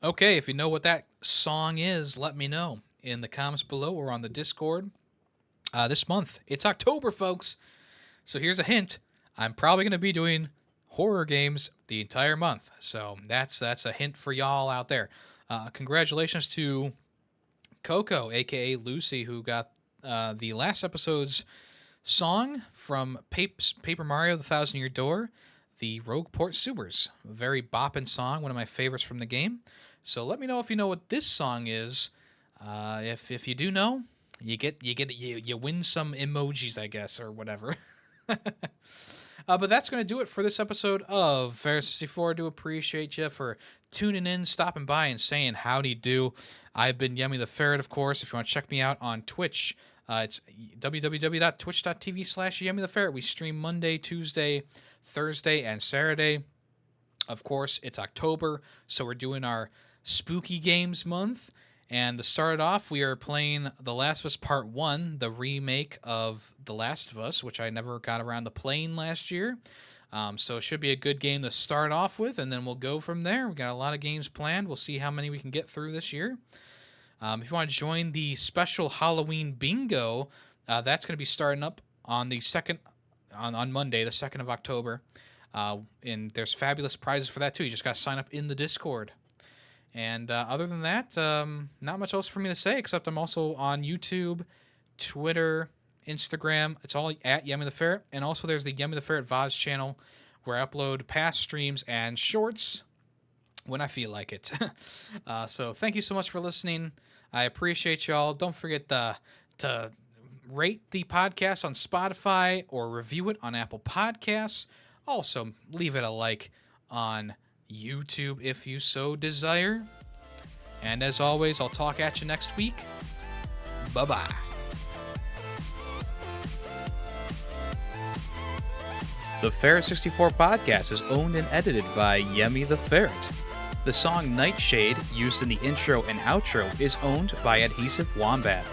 Okay, if you know what that song is, let me know in the comments below or on the Discord. This month, it's October, folks. So here's a hint. I'm probably going to be doing horror games the entire month. So that's a hint for y'all out there. Congratulations to Coco, a.k.a. Lucy, who got the last episode's song from Paper Mario: The Thousand Year Door, the Rogueport Sewers. A very boppin' song, one of my favorites from the game. So let me know if you know what this song is. If you do know, you win some emojis, I guess, or whatever. But that's going to do it for this episode of Fair64. I do appreciate you for tuning in, stopping by, and saying howdy do. I've been Yemmy the Ferret, of course. If you want to check me out on Twitch, it's www.twitch.tv/Yemmy the Ferret. We stream Monday, Tuesday, Thursday, and Saturday. Of course, it's October, so we're doing our Spooky Games month. And to start it off, we are playing The Last of Us Part 1, the remake of The Last of Us, which I never got around to playing last year. So it should be a good game to start off with, and then we'll go from there. We've got a lot of games planned. We'll see how many we can get through this year. If you want to join the special Halloween bingo, that's going to be starting up on the on Monday, the 2nd of October. And there's fabulous prizes for that, too. You just got to sign up in the Discord. And other than that, not much else for me to say, except I'm also on YouTube, Twitter, Instagram. It's all at Yemmy the Ferret. And also there's the Yemmy the Ferret VODs channel, where I upload past streams and shorts when I feel like it. So thank you so much for listening. I appreciate y'all. Don't forget to rate the podcast on Spotify or review it on Apple Podcasts. Also, leave it a like on YouTube if you so desire. And as always, I'll talk at you next week. Bye-bye. The Fair64 podcast is owned and edited by Yemmy the Ferret. The song Nightshade, used in the intro and outro, is owned by Adhesive Wombat.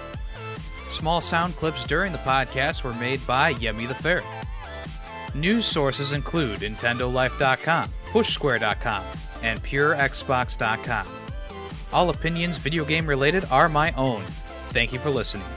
Small sound clips during the podcast were made by Yemmy the Ferret. News sources include NintendoLife.com, PushSquare.com, and PureXbox.com. All opinions video game related are my own. Thank you for listening.